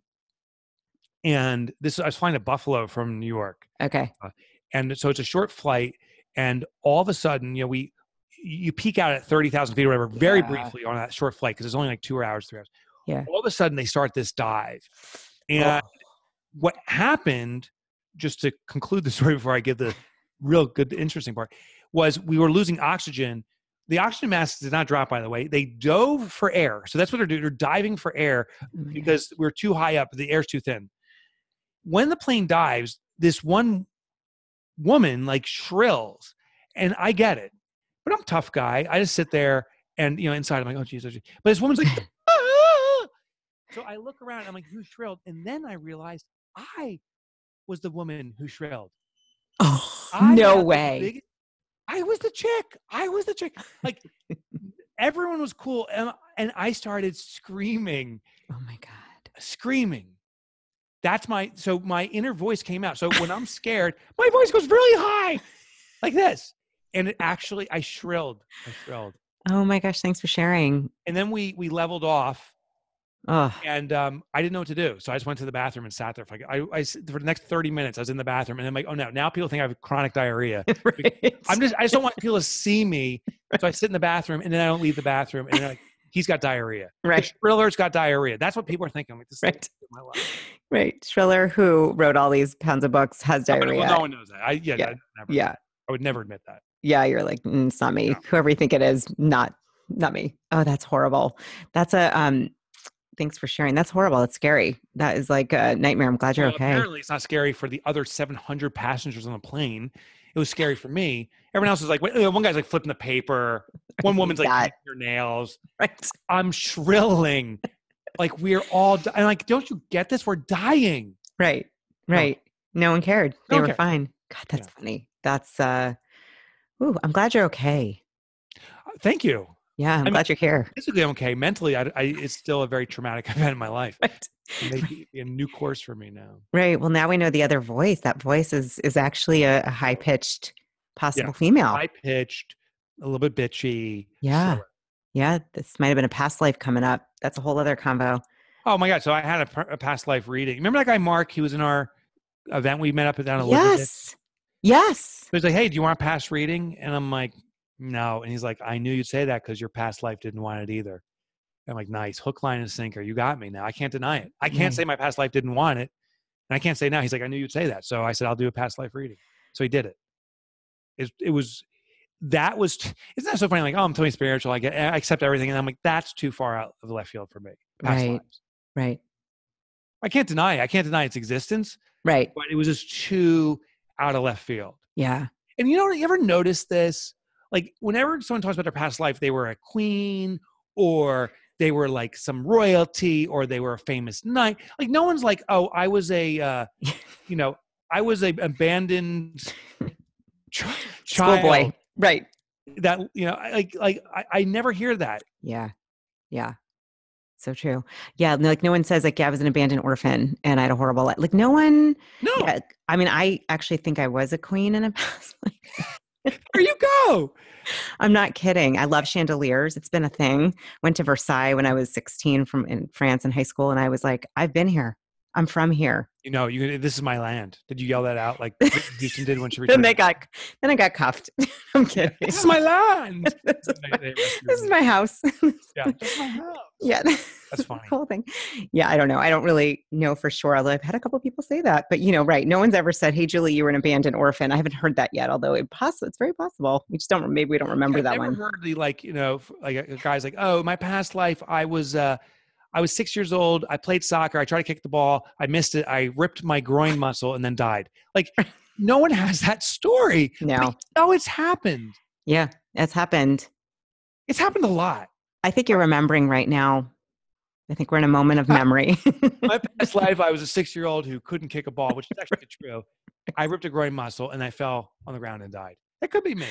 Speaker 2: and I was flying to Buffalo from New York.
Speaker 1: Okay.
Speaker 2: And so it's a short flight, and all of a sudden, you peak out at 30,000 feet or whatever, very briefly on that short flight because it's only like 2 hours, 3 hours.
Speaker 1: Yeah.
Speaker 2: All of a sudden, they start this dive, and what happened, just to conclude the story before I get the real good, interesting part, was we were losing oxygen. The oxygen masks did not drop, by the way. They dove for air. So that's what they're doing. They're diving for air because we're too high up. The air's too thin. When the plane dives, this one woman like shrills, and I get it. But I'm a tough guy. I just sit there and, inside I'm like, oh, geez. But this woman's like, ah! So I look around. I'm like, who shrilled? And then I realized I was the woman who shrilled.
Speaker 1: Oh, no way.
Speaker 2: I was the chick. Like, everyone was cool. And I started screaming.
Speaker 1: Oh, my God.
Speaker 2: Screaming. So my inner voice came out. So when I'm scared, my voice goes really high like this. And I shrilled.
Speaker 1: Oh my gosh. Thanks for sharing.
Speaker 2: And then we leveled off.
Speaker 1: Oh.
Speaker 2: And I didn't know what to do. So I just went to the bathroom and sat there for for the next 30 minutes. I was in the bathroom and I'm like, oh no, now people think I have chronic diarrhea.
Speaker 1: Right.
Speaker 2: I just don't want people to see me. So I sit in the bathroom and then I don't leave the bathroom. And they're like, he's got diarrhea.
Speaker 1: Right.
Speaker 2: The Shriller's got diarrhea. That's what people are thinking. I'm like, this
Speaker 1: right.
Speaker 2: is my life.
Speaker 1: Right. Shriller, who wrote all these pounds of books, has diarrhea.
Speaker 2: Well, no one knows that.
Speaker 1: I
Speaker 2: would never admit that.
Speaker 1: Yeah, you're like, it's not me. No. Whoever you think it is, not me. Oh, that's horrible. That's thanks for sharing. That's horrible. That's scary. That is like a nightmare. I'm glad you're okay.
Speaker 2: Apparently it's not scary for the other 700 passengers on the plane. It was scary for me. Everyone else is like, one guy's like flipping the paper. One woman's like painting her nails.
Speaker 1: Right.
Speaker 2: I'm shrilling. Like we're all, I'm like, don't you get this? We're dying.
Speaker 1: Right. No one cared. They were fine. God, that's funny. That's, I'm glad you're okay.
Speaker 2: Thank you.
Speaker 1: Yeah, I'm glad you're here.
Speaker 2: Physically, I'm okay. Mentally, it's still a very traumatic event in my life.
Speaker 1: Right.
Speaker 2: Maybe a new course for me now.
Speaker 1: Right. Well, now we know the other voice. That voice is actually a high-pitched possible female.
Speaker 2: High-pitched, a little bit bitchy.
Speaker 1: Yeah. Sure. Yeah. This might have been a past life coming up. That's a whole other combo.
Speaker 2: Oh, my God. So I had a past life reading. Remember that guy, Mark? He was in our event we met up at down at Elizabeth?
Speaker 1: Yes.
Speaker 2: He was like, hey, do you want a past reading? And I'm like, no. And he's like, I knew you'd say that because your past life didn't want it either. I'm like, nice. Hook, line, and sinker. You got me now. I can't deny it. I can't say my past life didn't want it. And I can't say now. He's like, I knew you'd say that. So I said, I'll do a past life reading. So he did it. It's not so funny. Like, oh, I'm totally spiritual. I accept everything. And I'm like, that's too far out of the left field for me. Past lives.
Speaker 1: Right.
Speaker 2: I can't deny it. I can't deny its existence.
Speaker 1: Right.
Speaker 2: But it was just too out of left field.
Speaker 1: Yeah.
Speaker 2: And you ever notice this? Like whenever someone talks about their past life, they were a queen or they were like some royalty or they were a famous knight. Like no one's like, oh, I was a abandoned child.
Speaker 1: Schoolboy. Right.
Speaker 2: That, I never hear that.
Speaker 1: Yeah. Yeah. So true. Yeah. Like no one says like, yeah, I was an abandoned orphan and I had a horrible life. Like no one.
Speaker 2: No.
Speaker 1: Yeah, I mean, I actually think I was a queen in a past life.
Speaker 2: There you go.
Speaker 1: I'm not kidding. I love chandeliers. It's been a thing. Went to Versailles when I was 16 in France in high school. And I was like, I've been here. I'm from here.
Speaker 2: This is my land. Did you yell that out like Houston did when she returned?
Speaker 1: Then I got cuffed. I'm kidding.
Speaker 2: This is my land.
Speaker 1: This is my house.
Speaker 2: Yeah, this is my house.
Speaker 1: Yeah.
Speaker 2: That's funny.
Speaker 1: Cool thing. Yeah, I don't know. I don't really know for sure, although I've had a couple of people say that. But right. No one's ever said, hey, Julie, you were an abandoned orphan. I haven't heard that yet, although it's very possible. We just maybe we don't remember that one.
Speaker 2: I've never heard the like a guy's like, oh, my past life, I was 6 years old. I played soccer. I tried to kick the ball. I missed it. I ripped my groin muscle and then died. Like no one has that story.
Speaker 1: No.
Speaker 2: It's happened.
Speaker 1: Yeah. It's happened.
Speaker 2: It's happened a lot.
Speaker 1: I think you're remembering right now. I think we're in a moment of memory.
Speaker 2: My past life, I was a 6-year-old who couldn't kick a ball, which is actually true. I ripped a groin muscle and I fell on the ground and died. That could be me.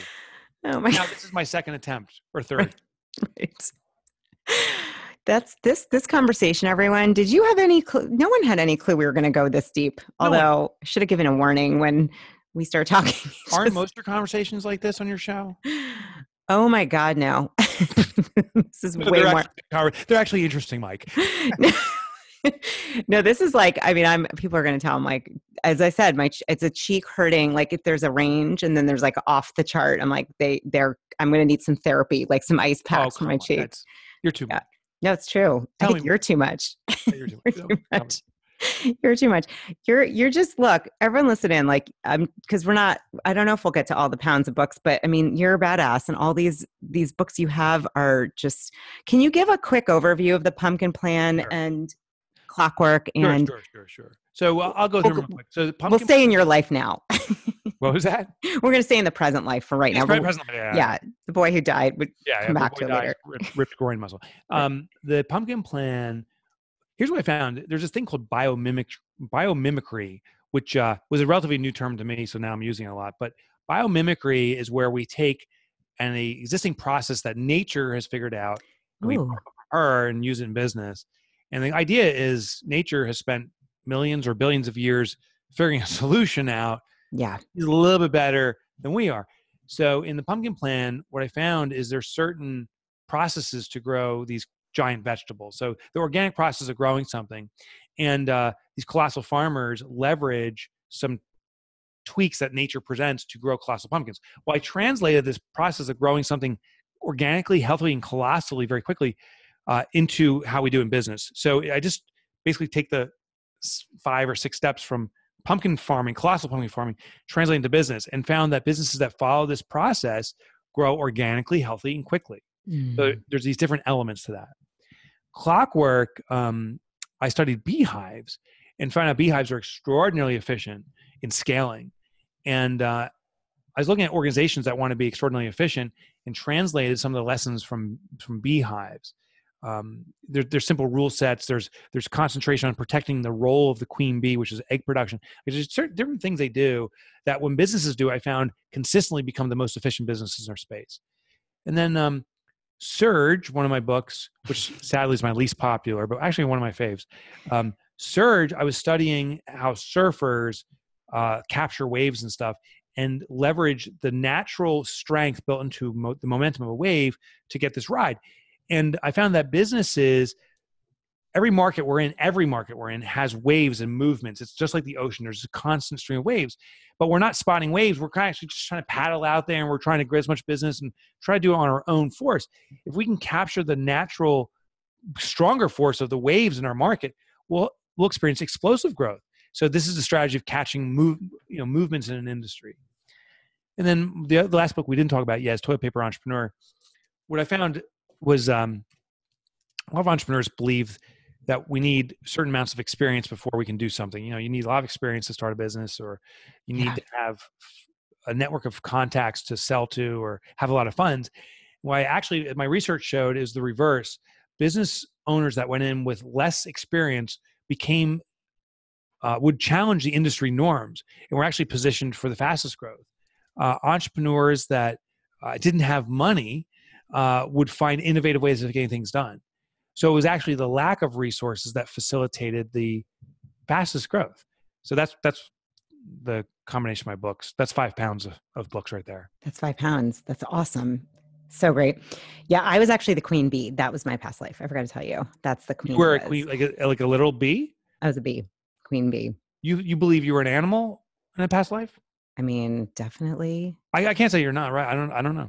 Speaker 1: Oh my
Speaker 2: Now,
Speaker 1: God.
Speaker 2: this is my second attempt or third.
Speaker 1: Right. That's this conversation, everyone. Did you have any clue? No one had any clue we were going to go this deep. Although I should have given a warning when we start talking.
Speaker 2: Aren't most of your conversations like this on your show?
Speaker 1: Oh my God, no. This is way more.
Speaker 2: They're actually interesting, Mike.
Speaker 1: No, this is like, I mean, people are going to tell them, like, as I said, it's a cheek hurting. Like if there's a range and then there's like off the chart, I'm like, I'm going to need some therapy, like some ice packs for my cheek.
Speaker 2: You're too much.
Speaker 1: No, it's true. I think you're too much.
Speaker 2: You're too
Speaker 1: much. You're too much. You're just, look, everyone listen in, like, because I don't know if we'll get to all the pounds of books, but I mean, you're a badass and all these books you have are just, can you give a quick overview of the Pumpkin Plan and Clockwork? And
Speaker 2: Sure. So I'll go through them real quick. So the
Speaker 1: we'll stay in your life now.
Speaker 2: What was that?
Speaker 1: We're going to stay in the present life for right now. Yeah. The boy who died would come back to it later.
Speaker 2: Ripped groin muscle. The Pumpkin Plan, here's what I found. There's this thing called biomimicry, which was a relatively new term to me, so now I'm using it a lot. But biomimicry is where we take an existing process that nature has figured out, and we her and use it in business. And the idea is nature has spent millions or billions of years figuring a solution out.
Speaker 1: Yeah.
Speaker 2: Is a little bit better than we are. So in the Pumpkin Plan, what I found is there's certain processes to grow these giant vegetables. So the organic process of growing something, and these colossal farmers leverage some tweaks that nature presents to grow colossal pumpkins. Well, I translated this process of growing something organically, healthily, and colossally very quickly into how we do in business. So I just basically take the 5 or 6 steps from pumpkin farming, colossal pumpkin farming, translate into business, and found that businesses that follow this process grow organically, healthy, and quickly. So there's these different elements to that. Clockwork, I studied beehives and found out beehives are extraordinarily efficient in scaling. And I was looking at organizations that want to be extraordinarily efficient and translated some of the lessons from beehives. There's simple rule sets. There's concentration on protecting the role of the queen bee, which is egg production. There's certain different things they do that when businesses do, I found consistently become the most efficient businesses in our space. And then Surge, one of my books, which sadly is my least popular, but actually one of my faves. Surge, I was studying how surfers capture waves and stuff and leverage the natural strength built into the momentum of a wave to get this ride. And I found that businesses, every market we're in has waves and movements. It's just like the ocean. There's a constant stream of waves, but we're not spotting waves. We're kind of actually just trying to paddle out there and we're trying to get as much business and try to do it on our own force. If we can capture the natural, stronger force of the waves in our market, we'll experience explosive growth. So this is the strategy of catching movements in an industry. And then the last book we didn't talk about yet is Toilet Paper Entrepreneur. What I found was a lot of entrepreneurs believe that we need certain amounts of experience before we can do something. You need a lot of experience to start a business, or you need to have a network of contacts to sell to, or have a lot of funds. What my research showed is the reverse. Business owners that went in with less experience would challenge the industry norms and were actually positioned for the fastest growth. Entrepreneurs that didn't have money would find innovative ways of getting things done. So it was actually the lack of resources that facilitated the fastest growth. So that's the combination of my books. That's 5 pounds of books right there.
Speaker 1: That's 5 pounds. That's awesome. So great. Yeah, I was actually the queen bee. That was my past life. I forgot to tell you. That's the queen.
Speaker 2: You were a queen, like a little bee?
Speaker 1: I was a bee, queen bee.
Speaker 2: You believe you were an animal in a past life?
Speaker 1: I mean, definitely.
Speaker 2: I can't say you're not, right? I don't know.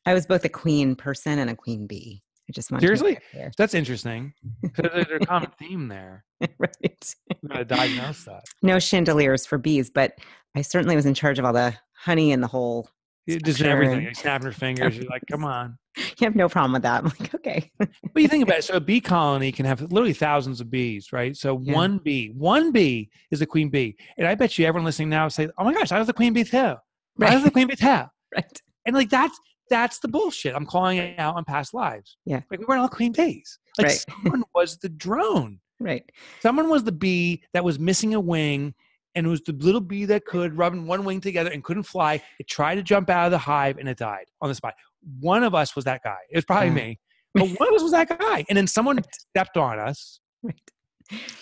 Speaker 1: I was both a queen person and a queen bee. I just want
Speaker 2: seriously? That's interesting. There's a common theme there.
Speaker 1: Right.
Speaker 2: We got to diagnose that.
Speaker 1: No chandeliers for bees, but I certainly was in charge of all the honey and the whole.
Speaker 2: Just everything. You're snapping your fingers. You're like, come on.
Speaker 1: You have no problem with that. I'm like, okay.
Speaker 2: But you think about it. So a bee colony can have literally thousands of bees, right? So one bee is the queen bee. And I bet you everyone listening now say, oh my gosh, I was the queen bee too. Right. I was the queen bee too.
Speaker 1: Right.
Speaker 2: And like that's that's the bullshit. I'm calling it out on past lives.
Speaker 1: Yeah.
Speaker 2: Like we weren't all Queen Bees. Like
Speaker 1: Right.
Speaker 2: someone was the drone.
Speaker 1: Right.
Speaker 2: Someone was the bee that was missing a wing, and it was the little bee that could rubbing one wing together and couldn't fly. It tried to jump out of the hive and it died on the spot. One of us was that guy. It was probably me, but one of us was that guy. And then someone stepped on us,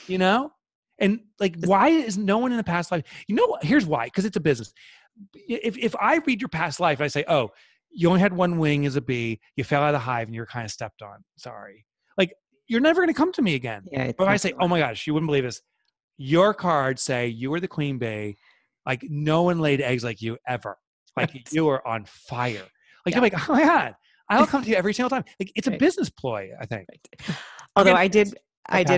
Speaker 2: you know? And like, why is no one in a past life? You know what? Here's why. Because it's a business. If I read your past life and I say, oh, you only had one wing as a bee, you fell out of the hive and you were kind of stepped on. Sorry. Like, you're never going to come to me again.
Speaker 1: Yeah,
Speaker 2: but if I say, oh my gosh, you wouldn't believe this. Your cards say you were the queen bee. Like no one laid eggs like you ever. Like you were on fire. Like you're like, oh my God, I'll come to you every single time. Like it's a business ploy, I think.
Speaker 1: Although I did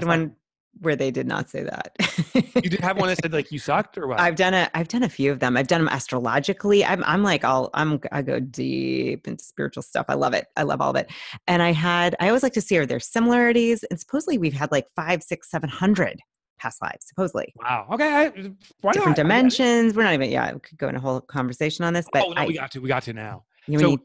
Speaker 1: one where they did not say that.
Speaker 2: You did have one that said like you sucked or what?
Speaker 1: I've done a few of them. I've done them astrologically. I go deep into spiritual stuff. I love it. I love all of it. And I always like to see, are there similarities? And supposedly we've had like 500, 600, 700 past lives, supposedly.
Speaker 2: Wow. Okay. Why
Speaker 1: different dimensions. We're not even, we could go in a whole conversation on this, but
Speaker 2: we got to now. So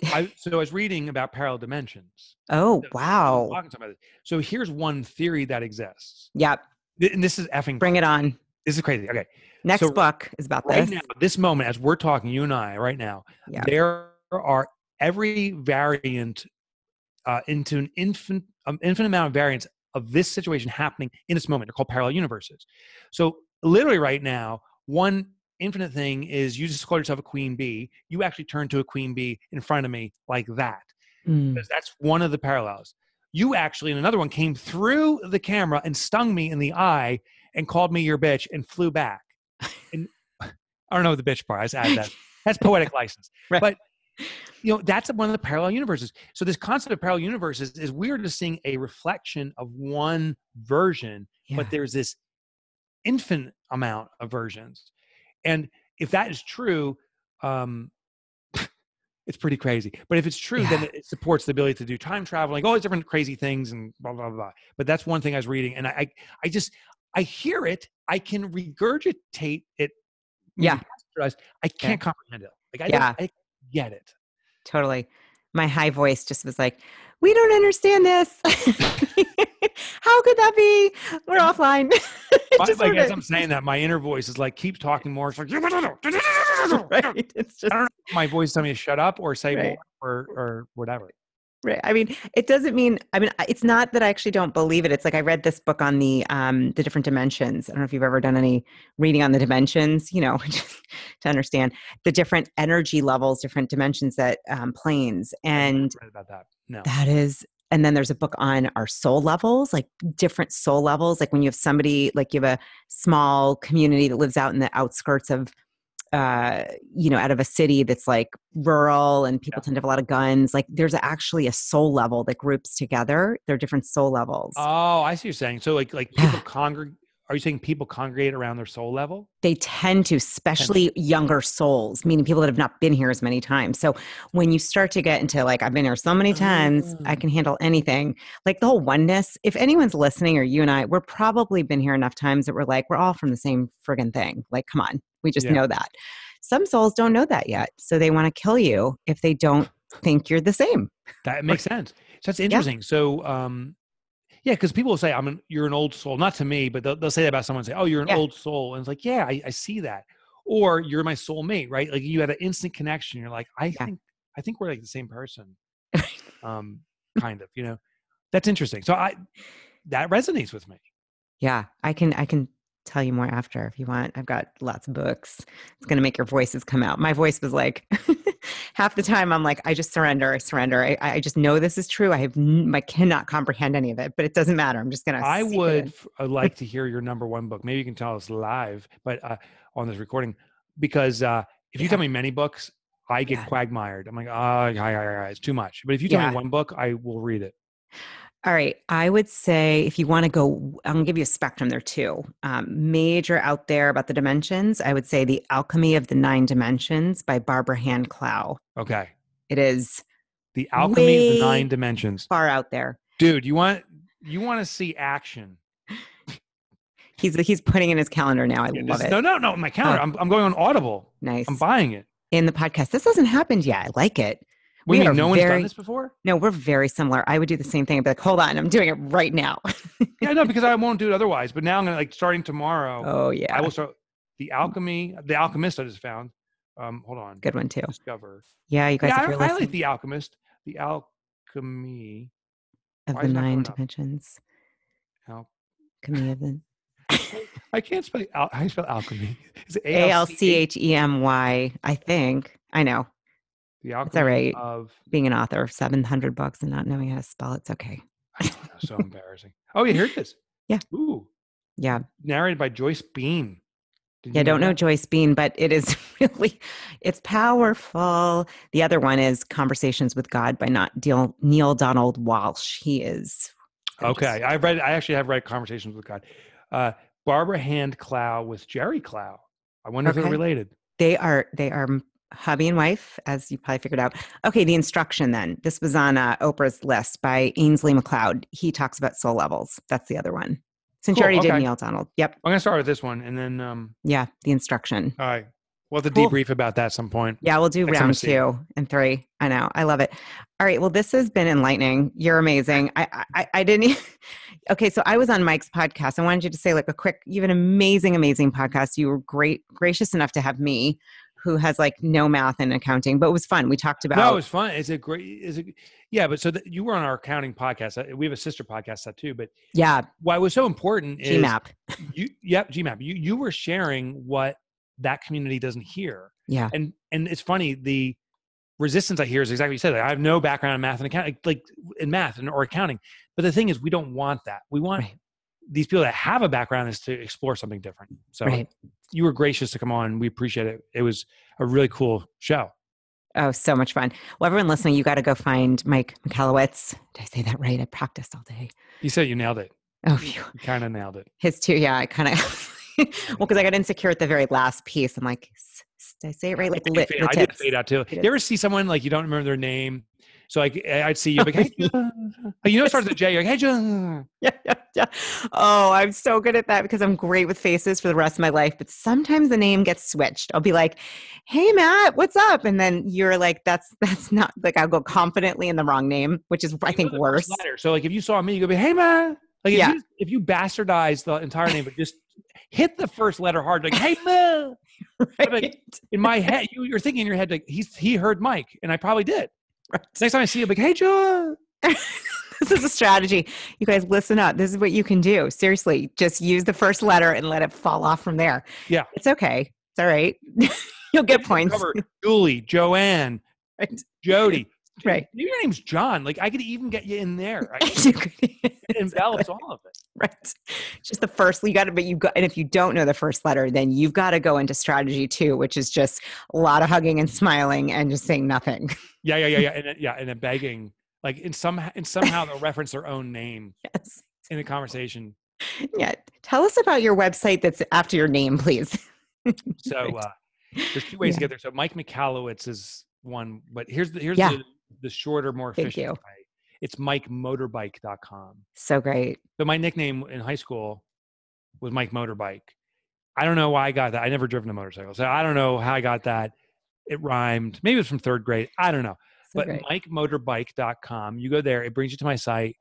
Speaker 2: I was reading about parallel dimensions.
Speaker 1: Oh, wow.
Speaker 2: Talking about it. So here's one theory that exists.
Speaker 1: Yep.
Speaker 2: And this is effing.
Speaker 1: Bring it on.
Speaker 2: This is crazy. Okay.
Speaker 1: Next book is about
Speaker 2: right
Speaker 1: this.
Speaker 2: Now, this moment, as we're talking, you and I, right now, there are every variant into an infinite amount of variants of this situation happening in this moment. They're called parallel universes. So literally right now, one infinite thing is you just call yourself a queen bee. You actually turn to a queen bee in front of me like that. Because that's one of the parallels. You actually, in another one, came through the camera and stung me in the eye and called me your bitch and flew back. And I don't know the bitch part. I just added that. That's poetic license.
Speaker 1: Right.
Speaker 2: But that's one of the parallel universes. So this concept of parallel universes is we're just seeing a reflection of one version, but there's this infinite amount of versions. And if that is true, it's pretty crazy. But if it's true, then it supports the ability to do time traveling, all these different crazy things and blah, blah, blah. But that's one thing I was reading. And I hear it. I can regurgitate it. I can't comprehend it. Like I get it.
Speaker 1: Totally. My high voice just was like, we don't understand this. How could that be? We're offline.
Speaker 2: As I'm saying that, my inner voice is like, keeps talking more. It's like,
Speaker 1: right. It's just,
Speaker 2: I don't know if my voice is telling me to shut up or say more or whatever.
Speaker 1: Right. I mean, it doesn't mean, it's not that I actually don't believe it. It's like, I read this book on the different dimensions. I don't know if you've ever done any reading on the dimensions, just to understand the different energy levels, different dimensions that planes. And
Speaker 2: I read about that. No.
Speaker 1: That is, and then there's a book on our soul levels, like different soul levels. Like when you have somebody, like you have a small community that lives out in the outskirts of, out of a city that's like rural and people tend to have a lot of guns. Like there's actually a soul level that groups together. There are different soul levels.
Speaker 2: Oh, I see what you're saying. So like people congregate. Are you saying people congregate around their soul level?
Speaker 1: They tend to, especially younger souls, meaning people that have not been here as many times. So when you start to get into like, I've been here so many times, I can handle anything. Like the whole oneness, if anyone's listening or you and I, we're probably been here enough times that we're like, we're all from the same friggin' thing. Like, come on, we just know that. Some souls don't know that yet. So they want to kill you if they don't think you're the same.
Speaker 2: That makes sense. So that's interesting. Yeah. So, because people will say, you're an old soul. Not to me, but they'll say that about someone. Say, oh, you're an old soul. And it's like, I see that. Or you're my soulmate, right? Like you had an instant connection. You're like, I think we're like the same person. Kind of, That's interesting. So that resonates with me.
Speaker 1: Yeah, I can tell you more after if you want. I've got lots of books. It's going to make your voices come out. My voice was like, half the time I'm like, I just surrender. I just know this is true. I cannot comprehend any of it, but it doesn't matter. I'm just going to.
Speaker 2: I would like to hear your number one book. Maybe you can tell us live, but on this recording, because if you tell me many books, I get quagmired. I'm like, it's too much. But if you tell me one book, I will read it.
Speaker 1: All right. I would say if you want to go, I'm going to give you a spectrum there too. Major out there about the dimensions. I would say The Alchemy of the Nine Dimensions by Barbara Hand Clow.
Speaker 2: Okay.
Speaker 1: It is
Speaker 2: The Alchemy of the Nine Dimensions.
Speaker 1: Far out there.
Speaker 2: Dude, you want to see action.
Speaker 1: He's putting in his calendar now. I love it.
Speaker 2: No, my calendar. I'm going on Audible.
Speaker 1: Nice.
Speaker 2: I'm buying it.
Speaker 1: In the podcast. This hasn't happened yet. I like it.
Speaker 2: What do
Speaker 1: We
Speaker 2: you
Speaker 1: are
Speaker 2: mean? No one's done
Speaker 1: very
Speaker 2: this before?
Speaker 1: no, we're very similar. I would do the same thing. I'd be like, hold on, I'm doing it right now.
Speaker 2: Yeah, no, because I won't do it otherwise. But now I'm gonna starting tomorrow.
Speaker 1: Oh
Speaker 2: I
Speaker 1: yeah,
Speaker 2: will start the Alchemist. I just found. Hold on.
Speaker 1: good one too.
Speaker 2: Discover.
Speaker 1: Yeah, you guys,
Speaker 2: Yeah,
Speaker 1: if you're
Speaker 2: I like
Speaker 1: listening,
Speaker 2: the Alchemist. The Alchemy.
Speaker 1: of
Speaker 2: Why
Speaker 1: the
Speaker 2: is it not
Speaker 1: 9
Speaker 2: coming up?
Speaker 1: dimensions,
Speaker 2: Al-
Speaker 1: alchemy of the
Speaker 2: I can't spell. How do you spell alchemy? Is it ALCH?
Speaker 1: ALCHEMY. I think I know.
Speaker 2: The
Speaker 1: It's all
Speaker 2: Alchemy
Speaker 1: right.
Speaker 2: of.
Speaker 1: Being an author of 700 books and not knowing how to spell, it's okay.
Speaker 2: I know. So embarrassing. Oh yeah, here it is.
Speaker 1: Yeah.
Speaker 2: Ooh.
Speaker 1: Yeah.
Speaker 2: Narrated by Joyce Bean. Did
Speaker 1: Yeah,
Speaker 2: you know
Speaker 1: don't know
Speaker 2: that?
Speaker 1: Joyce Bean, but it is really, it's powerful. The other one is Conversations with God by Neil Donald Walsh. He is
Speaker 2: Okay, I actually have read Conversations with God. Barbara Hand Clow with Jerry Clow. I wonder if they're
Speaker 1: okay.
Speaker 2: related.
Speaker 1: They are hubby and wife, as you probably figured out. Okay, the instruction then. This was on Oprah's list by Ainsley McLeod. He talks about soul levels. That's the other one. Since you
Speaker 2: Cool.
Speaker 1: already did
Speaker 2: Okay.
Speaker 1: Neil Donald. Yep.
Speaker 2: I'm gonna start with this one, and then
Speaker 1: Yeah, the instruction.
Speaker 2: all right, we'll have to
Speaker 1: Cool.
Speaker 2: debrief about that at some point.
Speaker 1: Yeah, we'll do
Speaker 2: Next time I
Speaker 1: round
Speaker 2: see you.
Speaker 1: 2 and 3. I know. I love it. All right. Well, this has been enlightening. You're amazing. I didn't. Okay. So I was on Mike's podcast. I wanted you to say like a quick, you have an amazing, amazing podcast. You were gracious enough to have me, who has like no math and accounting, but it was fun. We talked about.
Speaker 2: No, it was fun. Yeah, but so you were on our accounting podcast. We have a sister podcast that too. But
Speaker 1: Yeah.
Speaker 2: why it was so important is
Speaker 1: GMAP.
Speaker 2: GMAP. You were sharing what that community doesn't hear.
Speaker 1: Yeah.
Speaker 2: And it's funny, the resistance I hear is exactly what you said. Like, I have no background in math and accounting, like in math or accounting. But the thing is, we don't want that. We want these people that have a background is to explore something different. So you were gracious to come on. We appreciate it. It was a really cool show.
Speaker 1: Oh, so much fun. Well, everyone listening, you got to go find Mike Michalowicz. Did I say that right? I practiced all day.
Speaker 2: You said you nailed it.
Speaker 1: Oh, phew.
Speaker 2: You kind of nailed it.
Speaker 1: His too. Yeah, I kind of, well, because I got insecure at the very last piece. I'm like, did I say it right? Like,
Speaker 2: I did fade out too. You ever see someone like you don't remember their name? So like I'd see you like, hey, you know, it starts with a J. You're like, hey, John.
Speaker 1: Yeah. Oh, I'm so good at that because I'm great with faces for the rest of my life. But sometimes the name gets switched. I'll be like, hey, Matt, what's up? And then you're like, that's not like I'll go confidently in the wrong name, which is I think worse.
Speaker 2: So like if you saw me, you go, hey, Matt. Like if you bastardize the entire name, but just hit the first letter hard, like, hey, Matt. Right. Like, in my head, you're thinking in your head like he heard Mike, and I probably did. Right. Next time I see you, like, hey, John.
Speaker 1: This is a strategy. You guys listen up. This is what you can do. Seriously, just use the first letter and let it fall off from there.
Speaker 2: Yeah.
Speaker 1: It's okay. It's all right. You'll get points.
Speaker 2: Julie, Joanne, Jody.
Speaker 1: Right.
Speaker 2: Maybe your name's John. Like I could even get you in there. It envelops all of it.
Speaker 1: Right. Just the first, and if you don't know the first letter, then you've got to go into strategy 2, which is just a lot of hugging and smiling and just saying nothing.
Speaker 2: Yeah. And then begging, like somehow they'll reference their own name in a conversation.
Speaker 1: Yeah. Tell us about your website that's after your name, please.
Speaker 2: So there's 2 ways to get there. So Mike Michalowicz is one, but here's the shorter, more efficient way. It's MikeMotorbike.com.
Speaker 1: So great.
Speaker 2: So my nickname in high school was Mike Motorbike. I don't know why I got that. I never driven a motorcycle. So I don't know how I got that. It rhymed. Maybe it was from 3rd grade. I don't know. So but MikeMotorbike.com, you go there. It brings you to my site.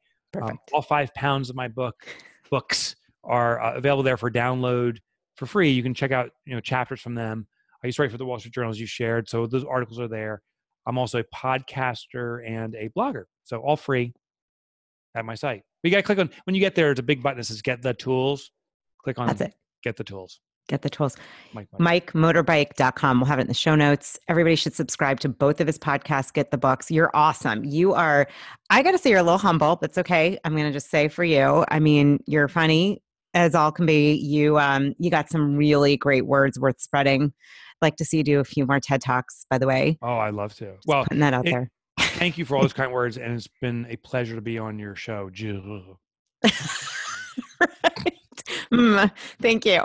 Speaker 2: All 5 pounds of my books are available there for download for free. You can check out chapters from them. I used to write for the Wall Street Journal, as you shared. So those articles are there. I'm also a podcaster and a blogger. So all free at my site. But you got to click on, when you get there, it's a big button that says Get the Tools. Click on
Speaker 1: That's it.
Speaker 2: Get the Tools.
Speaker 1: Get the tools. MikeMotorbike.com. We'll have it in the show notes. Everybody should subscribe to both of his podcasts. Get the books. You're awesome. I got to say, you're a little humble. That's okay. I'm going to just say for you, I mean, you're funny as all can be. You got some really great words worth spreading. I'd like to see you do a few more TED Talks, by the way.
Speaker 2: Oh, I'd love to.
Speaker 1: Just putting that out there.
Speaker 2: Thank you for all those kind words. And it's been a pleasure to be on your show.
Speaker 1: Right. Thank you.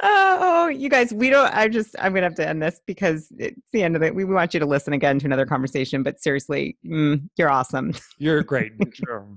Speaker 1: Oh, you guys, I'm going to have to end this because it's the end of it. We want you to listen again to another conversation, but seriously, you're awesome.
Speaker 2: You're great. Sure.